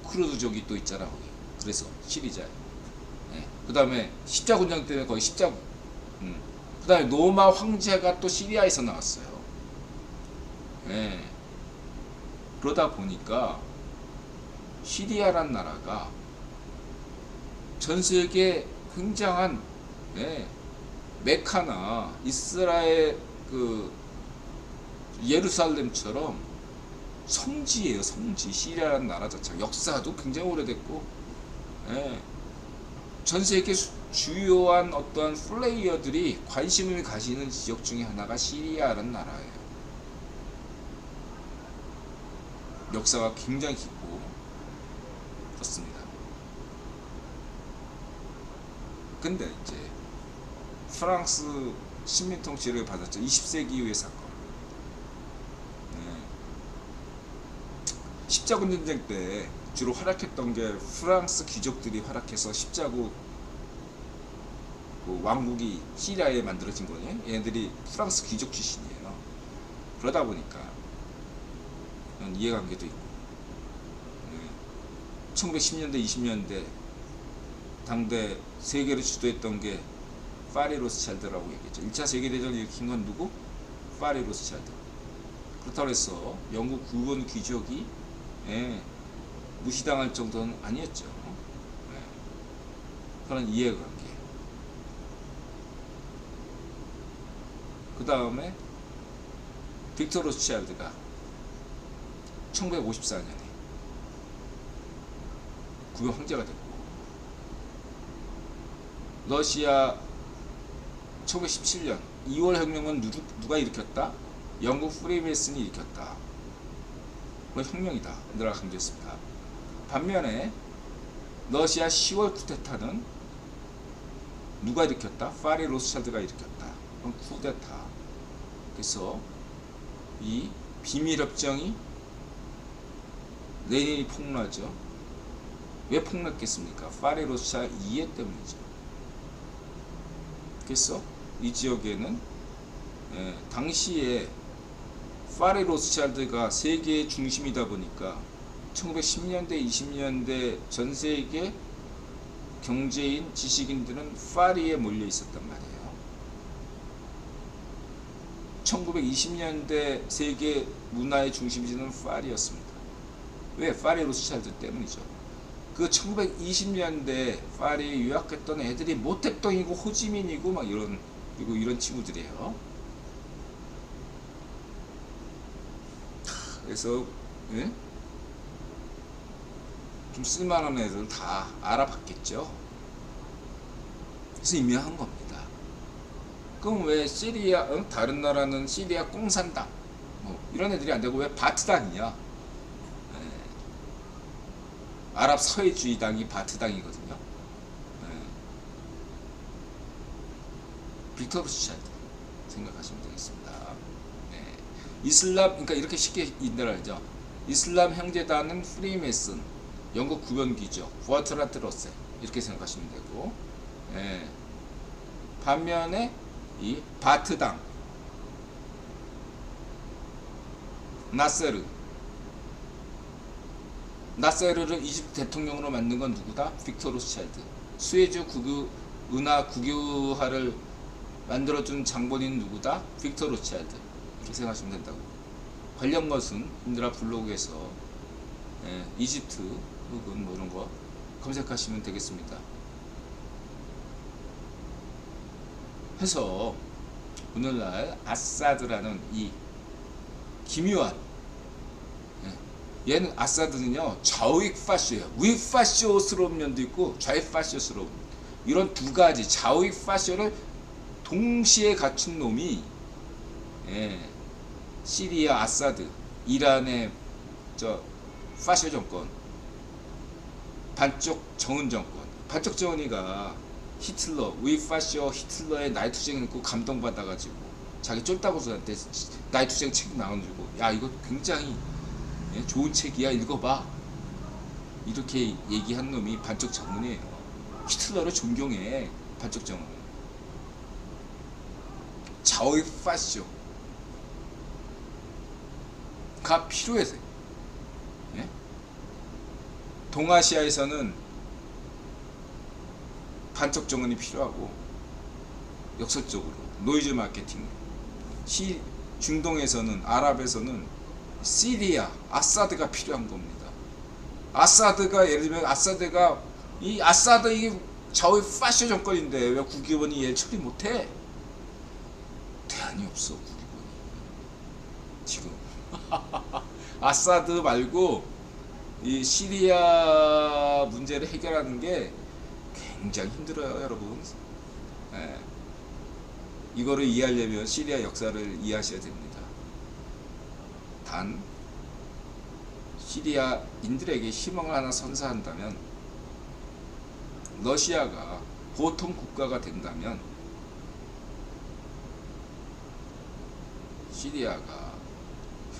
쿠르드족이 또 있잖아 거기. 그래서 시리자에. 그 다음에 십자군장 때문에 거의 십자군. 그 다음에 로마 황제가 또 시리아에서 나왔어요. 그러다 보니까 시리아란 나라가 전 세계 굉장한 메카나 이스라엘 그 예루살렘처럼 성지예요. 성지. 시리아라는 나라 자체가 역사도 굉장히 오래됐고 전 세계 주요한 어떠한 플레이어들이 관심을 가지는 지역 중에 하나가 시리아라는 나라예요. 역사가 굉장히 깊고 그렇습니다. 근데 이제 프랑스 식민 통치를 받았죠. 20세기 이후의 사건. 십자군 전쟁 때 주로 활약했던 게 프랑스 귀족들이 활약해서 십자국을 그 왕국이 시리아에 만들어진 거예요. 얘네들이 프랑스 귀족 출신이에요. 그러다 보니까 이해관계도 있고 1910년대 20년대 당대 세계를 주도했던 게 파리 로스차일드라고 얘기했죠. 1차 세계대전을 일으킨 건 누구? 파리 로스차일드. 그렇다고 해서 영국 구원 귀족이 무시당할 정도는 아니었죠. 그런 이해관계. 그 다음에 빅터 로스차일드가 1954년에 구경 황제가 됐고, 러시아 1917년 2월 혁명은 누가 일으켰다? 영국 프리메이슨이 일으켰다. 그건 혁명이다. 내가 강조했습니다. 반면에 러시아 10월 쿠데타는 누가 일으켰다? 파리 로스차일드가 일으켰다. 그건 쿠데타. 그래서 이 비밀협정이 레닌이 폭로하죠. 왜 폭로했겠습니까? 파리 로스차일드 이해 때문이죠. 그래서 이 지역에는 당시에 파리 로스차일드가 세계의 중심이다 보니까 1910년대 20년대 전 세계 경제인 지식인들은 파리에 몰려 있었단 말이에요. 1920년대 세계 문화의 중심지는 파리였습니다. 왜? 파리 로스차일드 때문이죠. 그 1920년대 파리에 유학했던 애들이 모택동이고 호지민이고 막 이런 친구들이에요. 그래서 좀 쓸만한 애들 다 알아봤겠죠. 그래서 임명한 겁니다. 그럼 왜 시리아 다른 나라는 시리아 공산당 이런 애들이 안 되고 왜 바트당이냐? 아랍 서해주의당이 바트당이거든요. 빅터 로스차일드 생각하시면 되겠습니다. 이슬람, 그러니까 이렇게 쉽게 인내를 하죠. 이슬람 형제단은 프리메이슨, 영국 구변귀족, 부아트란트 러셀 이렇게 생각하시면 되고, 반면에 이 바트당, 나세르를 이집트 대통령으로 만든 건 누구다? 빅터 로스차일드. 수에즈 은하 국유화를 만들어준 장본인 누구다? 빅터 로스차일드. 이렇게 생각하시면 된다고. 관련 것은 인드라 블로그에서 이집트 혹은 뭐 이런 거 검색하시면 되겠습니다. 해서 오늘날 아사드라는 이 기묘한, 얘는 아사드는요 좌우익 파쇼예요. 우익 파쇼스러운 면도 있고 좌익 파쇼스러운, 이런 두 가지 좌우익 파쇼를 동시에 갖춘 놈이 시리아 아사드, 이란의 파쇼 정권, 반쪽 정은 정권. 반쪽 정은이가 히틀러, 우익 파쇼 히틀러의 나이투쟁 읽고 감동받아가지고 자기 쫄따구들한테 나이투쟁 책 나눠주고, 야 이거 굉장히 좋은 책이야, 읽어봐, 이렇게 얘기한 놈이 반쪽 정은이에요. 히틀러를 존경해. 반쪽 정은 좌우익 파쇼가 필요해서, 동아시아에서는 반쪽 정은이 필요하고, 역설적으로 노이즈 마케팅, 중동에서는, 아랍에서는 시리아 아사드가 필요한 겁니다. 아사드가, 예를 들면 아사드가, 이 아사드 이게 좌우의 파쇼 정권인데 왜 국기원이 얘 처리 못해? 대안이 없어, 국기원이 지금. 아사드 말고 이 시리아 문제를 해결하는 게 굉장히 힘들어요, 여러분. 이거를 이해하려면 시리아 역사를 이해하셔야 됩니다. 단 시리아인들에게 희망을 하나 선사한다면, 러시아가 보통 국가가 된다면 시리아가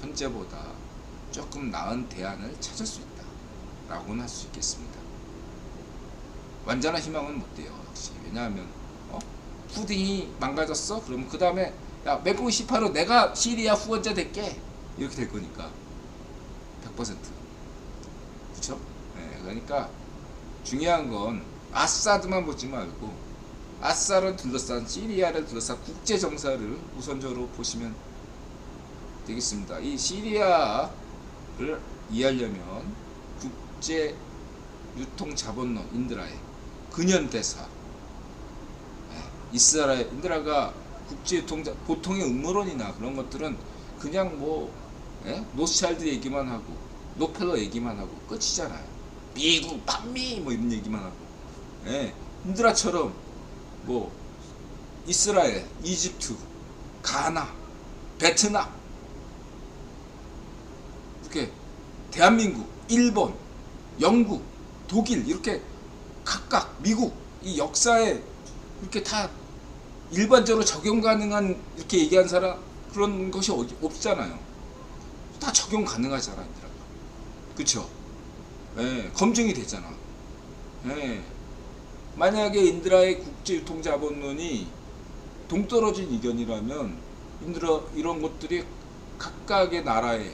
현재보다 조금 나은 대안을 찾을 수 있다 라고는 할 수 있겠습니다. 완전한 희망은 못 돼요, 역시. 왜냐하면 푸딩이 망가졌어? 그러면 그 다음에 야 멘붕 18호 내가 시리아 후원자 될게 이렇게 될 거니까 100%. 그쵸? 네, 그러니까 중요한 건 아사드만 보지 말고 아사드를 둘러싼 시리아를 둘러싼 국제 정사를 우선적으로 보시면 되겠습니다. 이 시리아를 이해하려면 국제 유통 자본론 인드라의 근현대사, 이스라엘 인드라가 국제 유통 보통의 음모론이나 그런 것들은 그냥 뭐 노스차일드 얘기만 하고 록펠러 얘기만 하고 끝이잖아요. 미국 반미 뭐 이런 얘기만 하고, 인드라처럼 뭐 이스라엘, 이집트, 가나, 베트남 이렇게 대한민국, 일본, 영국, 독일 이렇게 각각 미국 이 역사에 이렇게 다 일반적으로 적용 가능한 이렇게 얘기한 사람 그런 것이 없잖아요. 다 적용 가능하잖아, 인드라가. 그쵸? 검증이 되잖아. 만약에 인드라의 국제유통자본론이 동떨어진 의견이라면 인드라 이런 것들이 각각의 나라에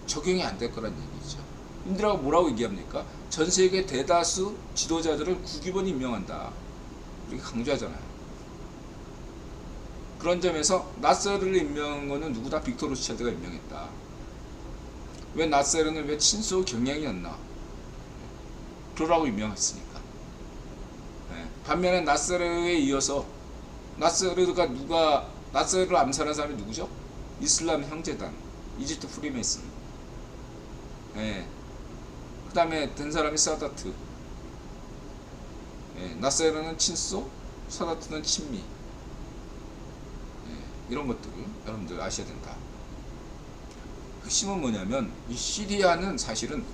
적용이 안 될 거란 얘기죠. 인드라가 뭐라고 얘기합니까? 전 세계 대다수 지도자들을 국유본이 임명한다. 이렇게 강조하잖아요. 그런 점에서 나세르를 임명한 거는 누구다? 빅토 로스차일드가 임명했다. 왜 나세르는 왜 친소 경영이었나? 그러라고 임명했으니까. 반면에 나세르에 이어서 나세르를 암살한 사람이 누구죠? 이슬람 형제단, 이집트 프리메이슨. 그 다음에 된 사람이 사다트. 나세르는 친소, 사다트는 친미. 이런 것들을 여러분들 아셔야 된다. 핵심은 뭐냐면 이 시리아는 사실은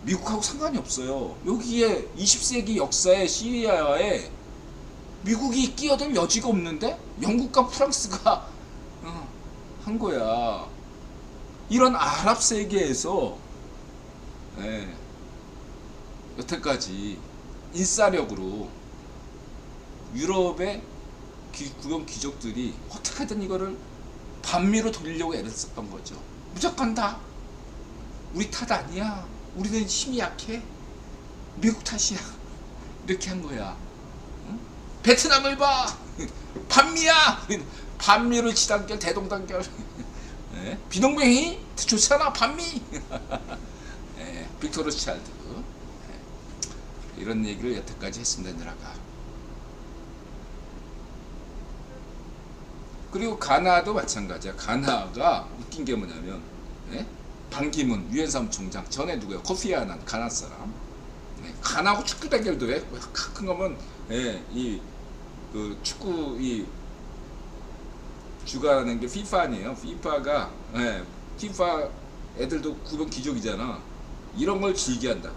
미국하고 상관이 없어요. 여기에 20세기 역사의 시리아에 미국이 끼어들 여지가 없는데 영국과 프랑스가 한 거야. 이런 아랍 세계에서 여태까지 인싸력으로 유럽의 구경 귀족들이 어떻게든 이거를 반미로 돌리려고 애를 썼던 거죠. 무조건 다 우리 탓 아니야. 우리는 힘이 약해. 미국 탓이야. 이렇게 한 거야. 베트남을 봐. 반미야. 반미를 지단결 대동단결. 비동맹이 좋잖아. 반미. 빅토 로스차일드. 이런 얘기를 여태까지 했습니다. 인드라가. 그리고 가나도 마찬가지야. 가나가 웃긴 게 뭐냐면 반기문 유엔 사무총장 전에 누구야? 코피 아난 가나 사람. 가나하고 축구 대결도 해. 가끔 가면 그 축구 이 주관하는 게 FIFA 아니에요. FIFA가 FIFA 애들도 구분 귀족이잖아. 이런 걸 즐겨한다.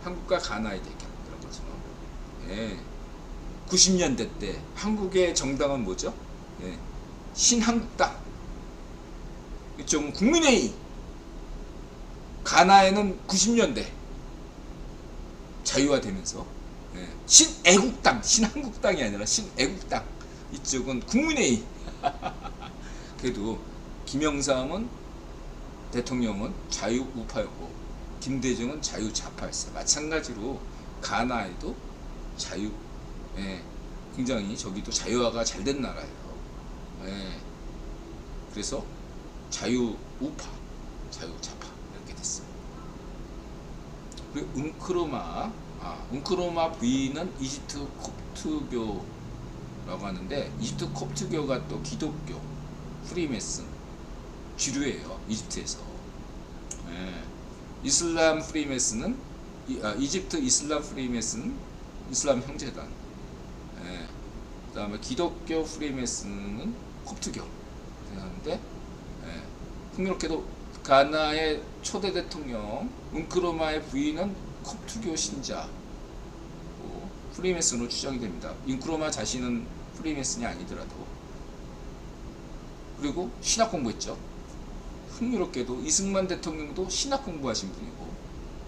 한국과 가나의 대결 이런 것처럼. 90년대 때 한국의 정당은 뭐죠? 신한국당. 이쪽은 국민회의. 가나에는 90년대 자유화되면서 신애국당, 신한국당이 아니라 신애국당. 이쪽은 국민회의. 그래도 김영삼은 대통령은 자유우파였고 김대중은 자유좌파였어요. 마찬가지로 가나에도 굉장히 저기도 자유화가 잘 된 나라예요. 그래서 자유우파, 자유좌파 이렇게 됐어요. 그리고 웅크로마 부인은 이집트 콥트교라고 하는데 이집트 콥트교가 또 기독교 프리메슨 주류예요. 이집트에서. 이슬람 프리메슨은 이집트 이슬람 프리메슨은 이슬람 형제단. 그 다음에 기독교 프리메슨은 콥트교 하는데 흥미롭게도 가나의 초대 대통령 웅크로마의 부인은 콥트교 신자 프리메슨으로 추정이 됩니다. 웅크로마 자신은 프리메슨이 아니더라도. 그리고 신학 공부했죠. 흥미롭게도 이승만 대통령도 신학 공부하신 분이고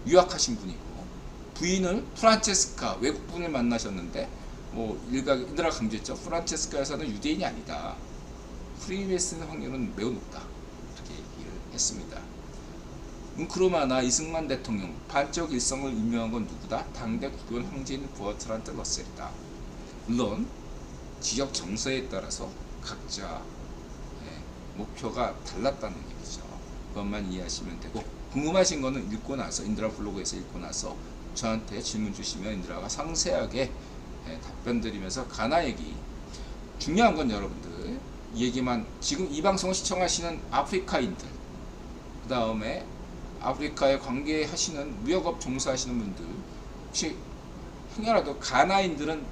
유학하신 분이고 부인을 프란체스카 외국분을 만나셨는데 뭐 일각 인드라 강조했죠. 프란체스카 여사는 유대인이 아니다. 프리메이슨 확률은 매우 높다. 이렇게 얘기를 했습니다. 은크루마나 이승만 대통령 반적 일성을 임명한 건 누구다? 당대 국군 황제인 버트란드 러셀이다. 물론 지역 정서에 따라서 각자 목표가 달랐다는 얘기죠. 그것만 이해하시면 되고, 궁금하신 거는 읽고 나서, 인드라 블로그에서 읽고 나서 저한테 질문 주시면 인드라가 상세하게 답변 드리면서 가나 얘기, 중요한 건 여러분들 이 얘기만, 지금 이 방송을 시청하시는 아프리카인들, 그 다음에 아프리카에 관계하시는 무역업 종사하시는 분들, 혹시 행여라도 가나인들은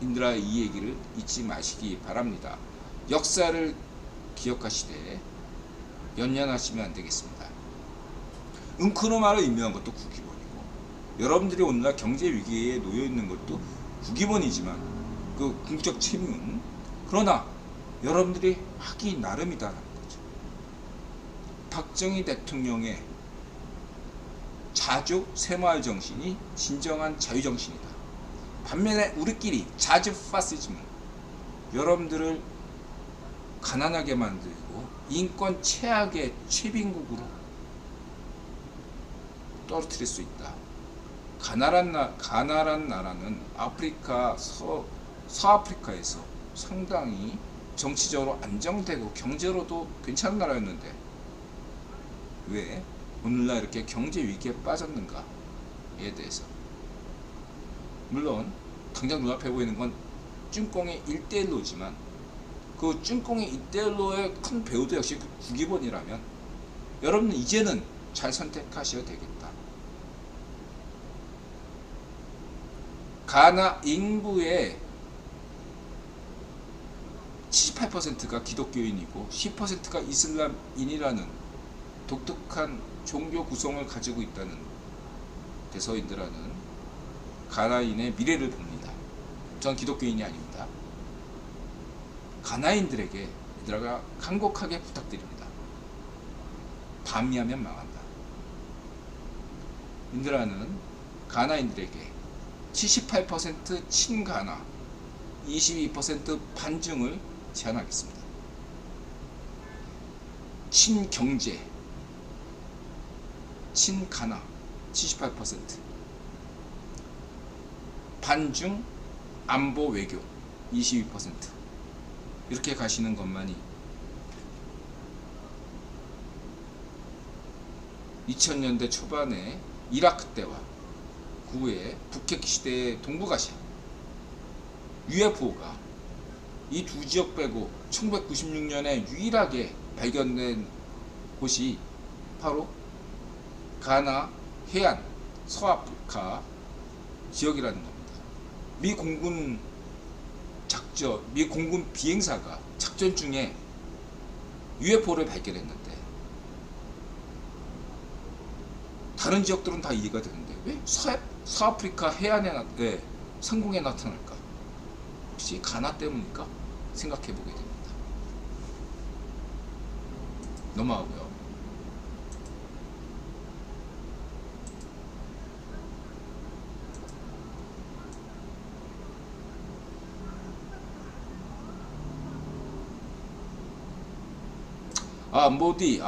인드라의 이 얘기를 잊지 마시기 바랍니다. 역사를 기억하시되 연연하시면 안 되겠습니다. 은크루마를 임명한 것도 국기본이고, 여러분들이 오늘날 경제 위기에 놓여 있는 것도 국기본이지만 그 궁적 책임은, 그러나 여러분들이 하기 나름이다라는 거죠. 박정희 대통령의 자주 새마을 정신이 진정한 자유 정신이다. 반면에 우리끼리 자주 파시즘은 여러분들을 가난하게 만들고 인권 최악의 최빈국으로 떨어뜨릴 수 있다. 가나란 나라는 아프리카 서아프리카에서 상당히 정치적으로 안정되고 경제로도 괜찮은 나라였는데 왜 오늘날 이렇게 경제 위기에 빠졌는가에 대해서, 물론 당장 눈앞에 보이는 건 쭝꽁의 1대1로지만 그 쭝꽁의 1대1로의 큰 배우도 역시 국기본이라면 여러분은 이제는 잘 선택하셔야 되겠다. 가나 인구의 78%가 기독교인이고 10%가 이슬람인이라는 독특한 종교 구성을 가지고 있다는 데서 인드라는 가나인의 미래를 봅니다. 전 기독교인이 아닙니다. 가나인들에게 인드라가 간곡하게 부탁드립니다. 반미하면 망한다. 인드라는 가나인들에게 78% 친가나, 22% 반중을 제안하겠습니다. 친경제, 친가나 78%, 반중 안보 외교 22%, 이렇게 가시는 것만이 2000년대 초반에 이라크 때와 그 후에 북핵 시대의 동북아시아 UFO가 이 두 지역 빼고 1996년에 유일하게 발견된 곳이 바로 가나 해안 서아프리카 지역이라는 겁니다. 미 공군 비행사가 작전 중에 UFO를 발견했는데 다른 지역들은 다 이해가 되는데 왜 서아프리카 해안에 상공에 나타날까? 혹시 가나 때문일까? 생각해 보게 됩니다. 넘어가고요.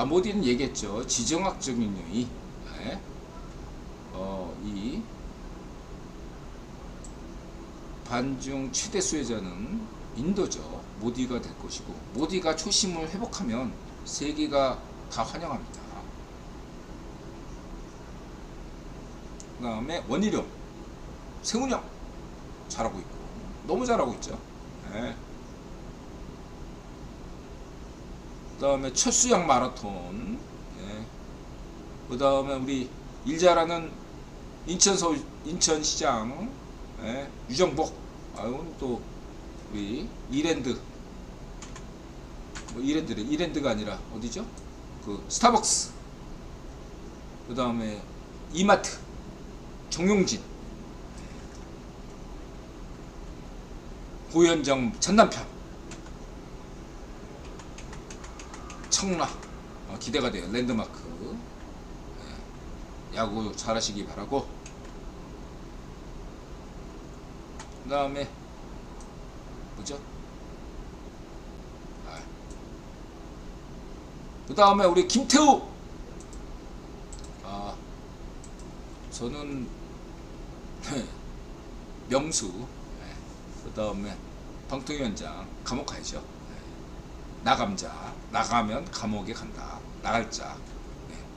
모디는 얘기했죠. 지정학적인 요인. 네. 이 반중 최대 수혜자는 인도죠. 모디가 될 것이고, 모디가 초심을 회복하면 세계가 다 환영합니다. 그 다음에 원희룡, 세훈형 잘하고 있고, 너무 잘하고 있죠. 네. 그 다음에 철수양 마라톤, 네. 그 다음에 우리 일 잘하는 인천시장, 네. 유정복, 또 우리 이랜드, 이랜드가 아니라 어디죠? 그 스타벅스, 그 다음에 이마트, 정용진, 고현정 전남편, 청라, 기대가 돼요. 랜드마크. 야구 잘하시기 바라고. 그 다음에 뭐죠? 그 다음에 우리 김태우. 저는 명수. 그 다음에 방통위원장 감옥 가야죠. 나감자. 나가면 감옥에 간다. 나갈 자.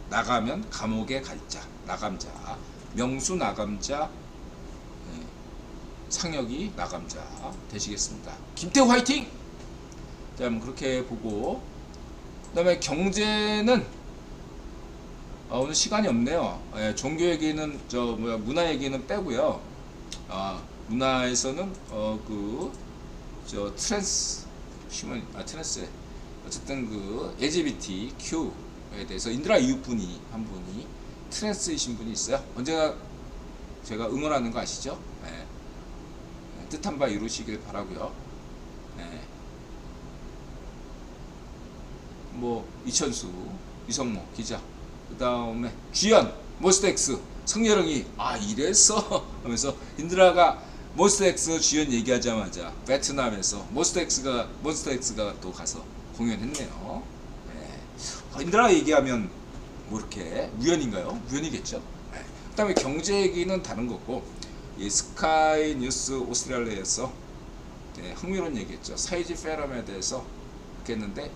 나가면 감옥에 갈 자. 나감자. 명수 나감자. 상혁이 나감자 되시겠습니다. 김태우 화이팅! 자, 그렇게 보고, 그 다음에 경제는 오늘 시간이 없네요. 종교 얘기는 문화 얘기는 빼고요. 문화에서는 트랜스 어쨌든 그 LGBTQ에 대해서 인드라 이웃분이 한 분이 트랜스이신 분이 있어요. 언제나 제가 응원하는 거 아시죠? 뜻한 바 이루시길 바라고요. 이천수, 이성모 기자, 그 다음에 주연, 모스텍스, 성여령이 이래서 하면서 인드라가 모스텍스 주연 얘기하자마자 베트남에서 모스텍스가 또 가서 공연했네요. 인드라 얘기하면 이렇게 우연인가요? 우연이겠죠. 그 다음에 경제 얘기는 다른 거고, 이 스카이 뉴스 오스트레일리아에서 흥미로운 얘기했죠. 사이즈 페럼에 대해서 이렇게 했는데,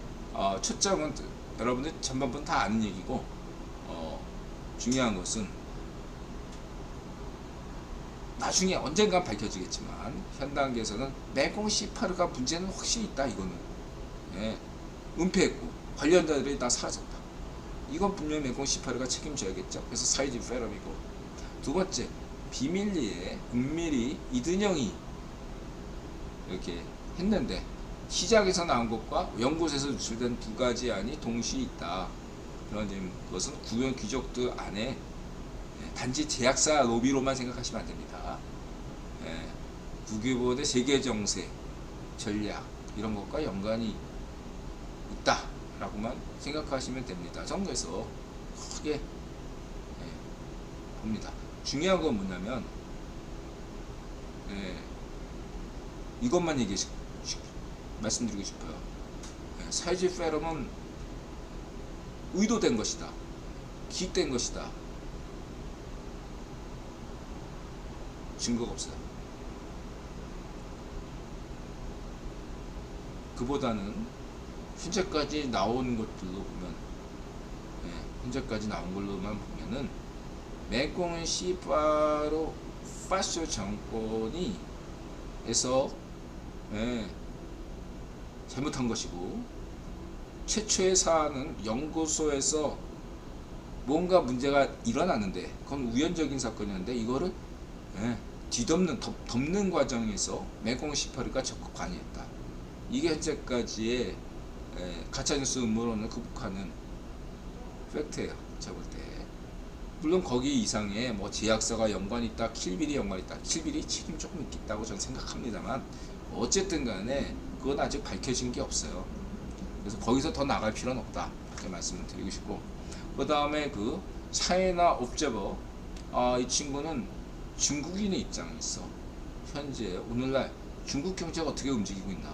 초점은 여러분들 전반부는 다 아는 얘기고, 중요한 것은 나중에 언젠간 밝혀지겠지만 현 단계에서는 메공 C8가 문제는 확실히 있다. 이거는 은폐했고 관련자들이 다 사라졌다. 이건 분명히 메공 C8가 책임져야겠죠. 그래서 사이즈 페럼이고, 두 번째 비밀리에 은밀히 이든영이 이렇게 했는데 시작에서 나온 것과 연구소에서 유출된 두 가지 안이 동시에 있다. 그런 것은 구현 귀족들 안에 단지 제약사 로비로만 생각하시면 안 됩니다. 국유보대 세계 정세, 전략 이런 것과 연관이 있다라고만 생각하시면 됩니다. 정부에서 크게 봅니다. 중요한 건 뭐냐면 이것만 말씀드리고 싶어요. 사이즈 페럼은 의도된 것이다. 기획된 것이다. 증거가 없어요. 그보다는 현재까지 나온 것들로 보면, 현재까지 나온 걸로만 보면은 메콩 시파로 파쇼 정권이 해서 잘못한 것이고, 최초의 사안은 연구소에서 뭔가 문제가 일어났는데 그건 우연적인 사건이었는데 이거를 덮는 과정에서 메콩 시파르가 적극 관여했다. 이게 현재까지의 가짜뉴스 음모론을 극복하는 팩트예요. 제가 볼 때. 물론 거기 이상의 제약사가 연관이 있다, 킬빌이 연관이 있다. 킬빌이 책임 조금 있다고 저는 생각합니다만, 어쨌든 간에 그건 아직 밝혀진 게 없어요. 그래서 거기서 더 나갈 필요는 없다. 이렇게 말씀을 드리고 싶고, 그 다음에 그 차이나 옵저버, 이 친구는 중국인의 입장에 있어. 현재 오늘날 중국 경제가 어떻게 움직이고 있나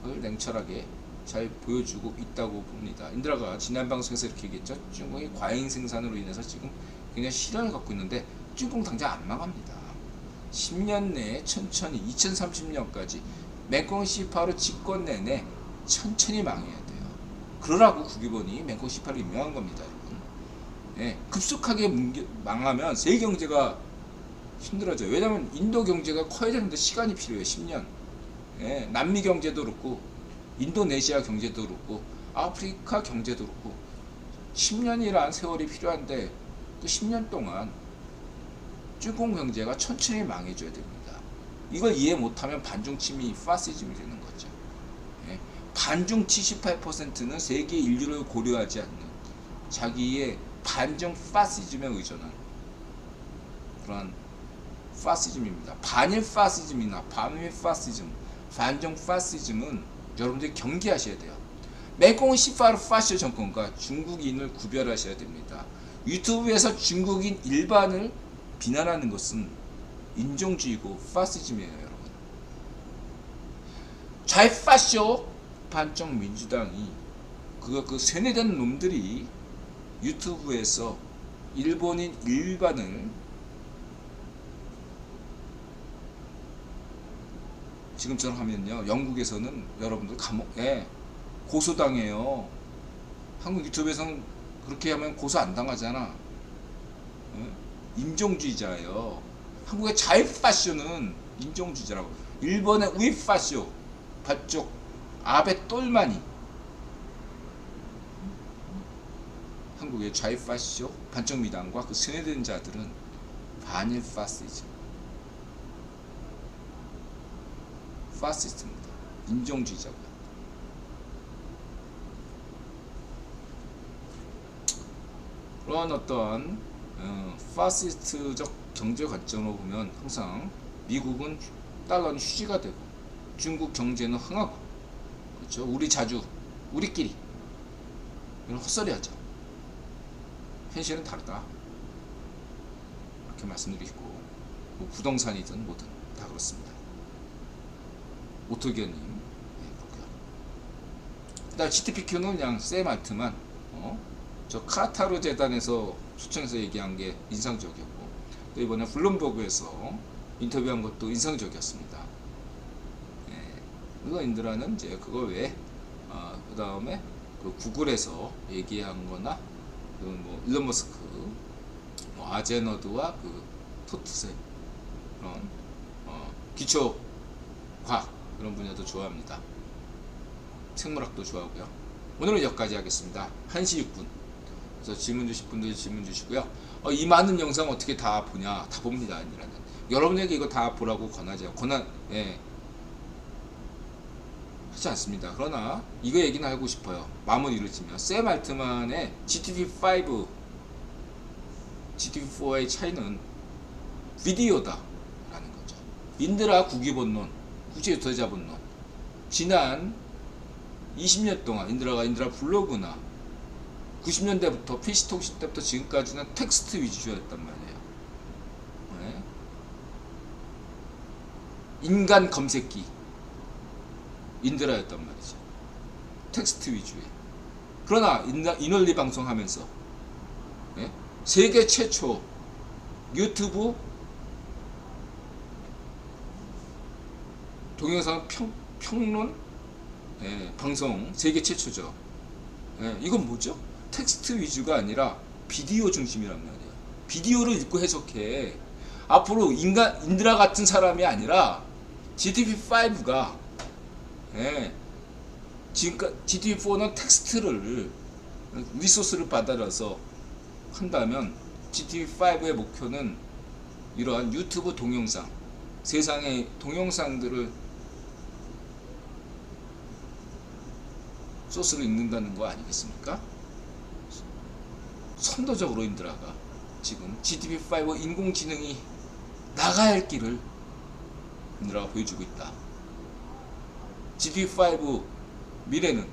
를 냉철하게 잘 보여주고 있다고 봅니다. 인드라가 지난 방송에서 이렇게 얘기했죠. 중국이 과잉 생산으로 인해서 지금 굉장히 시련을 갖고 있는데 중국 당장 안 망합니다. 10년 내에 천천히 2030년까지 메콩 C8로 집권 내내 천천히 망해야 돼요. 그러라고 국유본이 메콩 C8을 임명한 겁니다, 여러분. 급속하게 망하면 세계 경제가 힘들어져요. 왜냐하면 인도 경제가 커야 되는데 시간이 필요해요. 10년. 남미 경제도 그렇고 인도네시아 경제도 그렇고 아프리카 경제도 그렇고 10년이란 세월이 필요한데 그 10년 동안 중국 경제가 천천히 망해줘야 됩니다. 이걸 이해 못하면 반중 침이 파시즘이 되는 거죠. 반중 78%는 세계 인류를 고려하지 않는 자기의 반중 파시즘에 의존한 그런 파시즘입니다. 반일 파시즘이나 반미 파시즘, 반중 파시즘은 여러분들이 경계하셔야 돼요. 메콩 시파르 파시 정권과 중국인을 구별하셔야 됩니다. 유튜브에서 중국인 일반을 비난하는 것은 인종주의고 파시즘이에요, 여러분. 좌파쇼 반쪽 민주당이 그 세뇌된 놈들이 유튜브에서 일본인 일반을 지금처럼 하면요, 영국에서는 여러분들 감옥에 고소당해요. 한국 유튜브에서는 그렇게 하면 고소 안 당하잖아. 인종주의자예요. 한국의 좌파쇼는 인종주의자라고. 일본의 우파쇼 반쪽 아베 똘마니. 한국의 좌파쇼 반쪽 미당과 그 세뇌된 자들은 반일 파시즘, 파시스트입니다. 인종주의자고요. 그런 어떤 파시스트적 경제 관점으로 보면 항상 미국은 달러는 휴지가 되고 중국 경제는 흥하고, 그렇죠? 우리 자주 우리끼리 이런 헛소리하죠. 현실은 다르다, 이렇게 말씀드리고, 뭐 부동산이든 뭐든 다 그렇습니다. 오토기어님, 그렇고요. 그다음 GTPQ는 그냥 쌤 알트만 저 카타르 재단에서 초청해서 얘기한 게 인상적이었고, 또 이번에 블룸버그에서 인터뷰한 것도 인상적이었습니다. 그거 인드라는 이제 그거 외에 그 다음에 그 구글에서 얘기한 거나 그 뭐 일론 머스크, 뭐 아제너드와 그 토트세 그런 기초 과학 그런 분야도 좋아합니다. 생물학도 좋아하고요. 오늘은 여기까지 하겠습니다. 1시 6분. 그래서 질문 주실 분들 질문 주시고요. 이 많은 영상 어떻게 다 보냐? 다 봅니다. 아니라는. 여러분에게 이거 다 보라고 권하죠. 하지 않습니다. 그러나 이거 얘기는 하고 싶어요. 마무리를 지면 샘 알트만의 GTP5, GTP4의 차이는 비디오다 라는 거죠. 인드라 국위본론, 국제유토자본론, 지난 20년 동안 인드라 블로그나 90년대부터 PC통신 때부터 지금까지는 텍스트 위주였단 말이에요. 네. 인간 검색기 인드라였단 말이죠. 텍스트 위주의. 그러나 인원리 방송하면서 세계 최초 유튜브 동영상 평론 방송 세계 최초죠. 이건 뭐죠? 텍스트 위주가 아니라 비디오 중심이란 말이에요. 비디오를 읽고 해석해. 앞으로 인드라 같은 사람이 아니라 GTP5가 지금까지 GTP4는 텍스트를 리소스를 받아서 한다면 GTP5의 목표는 이러한 유튜브 동영상, 세상의 동영상들을 소스를 읽는다는 거 아니겠습니까? 선도적으로 인드라가 지금 GTP5 인공지능이 나가야 할 길을 인드라가 보여주고 있다. GTP5 미래는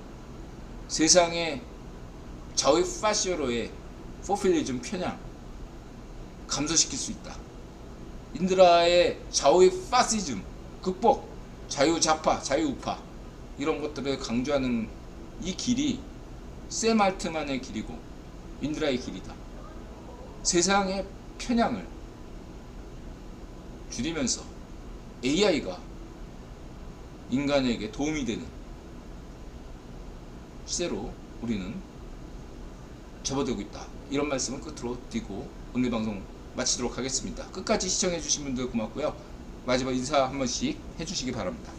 세상의 좌우파시로의 포퓰리즘 편향 감소시킬 수 있다. 인드라의 좌우파시즘 극복, 자유좌파, 자유우파 이런 것들을 강조하는 이 길이 샘 알트만의 길이고 인드라의 길이다. 세상의 편향을 줄이면서 AI가 인간에게 도움이 되는 시대로 우리는 접어들고 있다. 이런 말씀을 끝으로 드리고 오늘 방송 마치도록 하겠습니다. 끝까지 시청해 주신 분들 고맙고요. 마지막 인사 한 번씩 해주시기 바랍니다.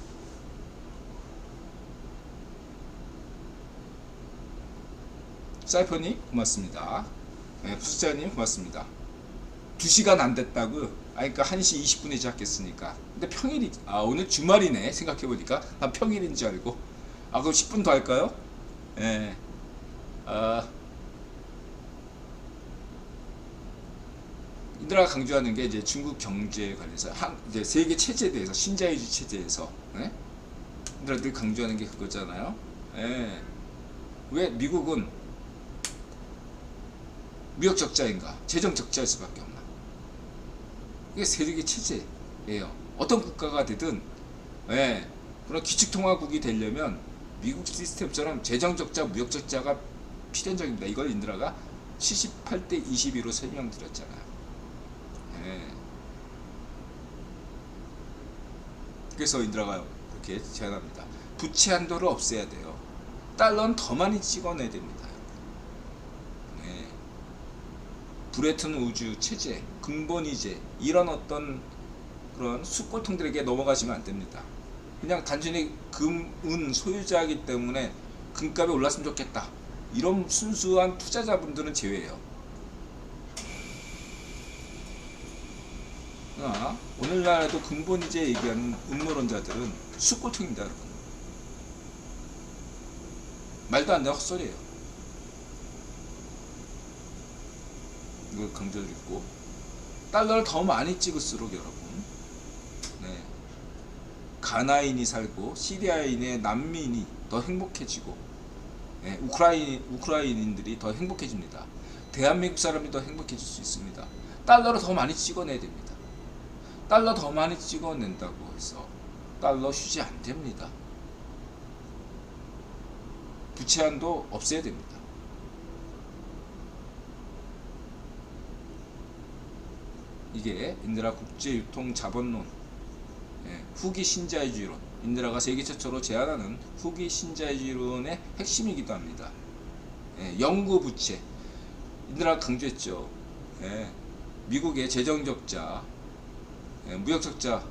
사이퍼님 고맙습니다. 푸스자님 고맙습니다. 2시간 안 됐다고? 그러니까 1시 20분에 시작했으니까. 근데 평일이, 오늘 주말이네. 생각해보니까. 난 평일인 줄 알고. 그럼 10분 더 할까요? 인드라가 강조하는 게 이제 중국 경제에 관해서, 이제 세계 체제에 대해서, 신자유주의 체제에서, 인드라들이 강조하는 게 그거잖아요. 왜 미국은 무역 적자인가? 재정 적자일 수밖에 없나? 이게 세계 체제예요. 어떤 국가가 되든 그런 기축통화국이 되려면 미국 시스템처럼 재정적자, 무역적자가 필연적입니다. 이걸 인드라가 78대 22로 설명드렸잖아요. 예. 그래서 인드라가 이렇게 제안합니다. 부채 한도를 없애야 돼요. 달러는 더 많이 찍어내야 됩니다. 예. 브레튼 우주 체제, 근본이제 이런 어떤 그런 숫골통들에게 넘어가시면 안 됩니다. 그냥 단순히 금은 소유자이기 때문에 금값이 올랐으면 좋겠다. 이런 순수한 투자자분들은 제외해요. 오늘날에도 근본이제 얘기하는 음모론자들은 숫골통입니다, 여러분. 말도 안 되는 헛소리예요. 이걸 강조드리고, 달러를 더 많이 찍을수록 여러분, 네, 가나인이 살고 시리아인의 난민이 더 행복해지고, 네, 우크라이나인들이 더 행복해집니다. 대한민국 사람이 더 행복해질 수 있습니다. 달러를 더 많이 찍어내야 됩니다. 달러 더 많이 찍어낸다고 해서 달러 휴지 안 됩니다. 부채 한도 없애야 됩니다. 이게 인드라 국제유통자본론, 후기 신자유주의론, 인드라가 세계 최초로 제안하는 후기 신자유주의론의 핵심이기도 합니다. 영구 부채, 인드라가 강조했죠. 미국의 재정적자, 무역적자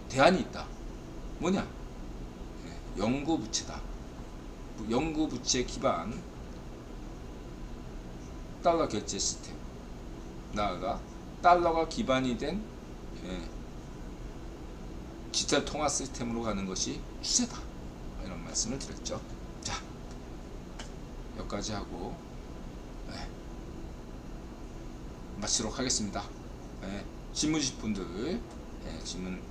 대안이 있다. 뭐냐? 영구 부채다. 영구 부채 기반 달러 결제 시스템, 나아가 달러가 기반이 된 디지털 통화 시스템으로 가는 것이 추세다. 이런 말씀을 드렸죠. 자, 여기까지 하고 마치도록 하겠습니다. 질문 주실 분들 질문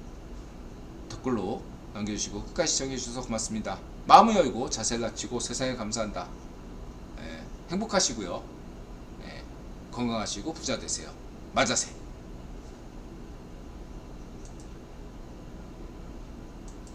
댓글로 남겨주시고 끝까지 시청해주셔서 고맙습니다. 마음을 열고 자세를 낮추고 세상에 감사한다. 행복하시고요. 건강하시고 부자 되세요. 맞아세.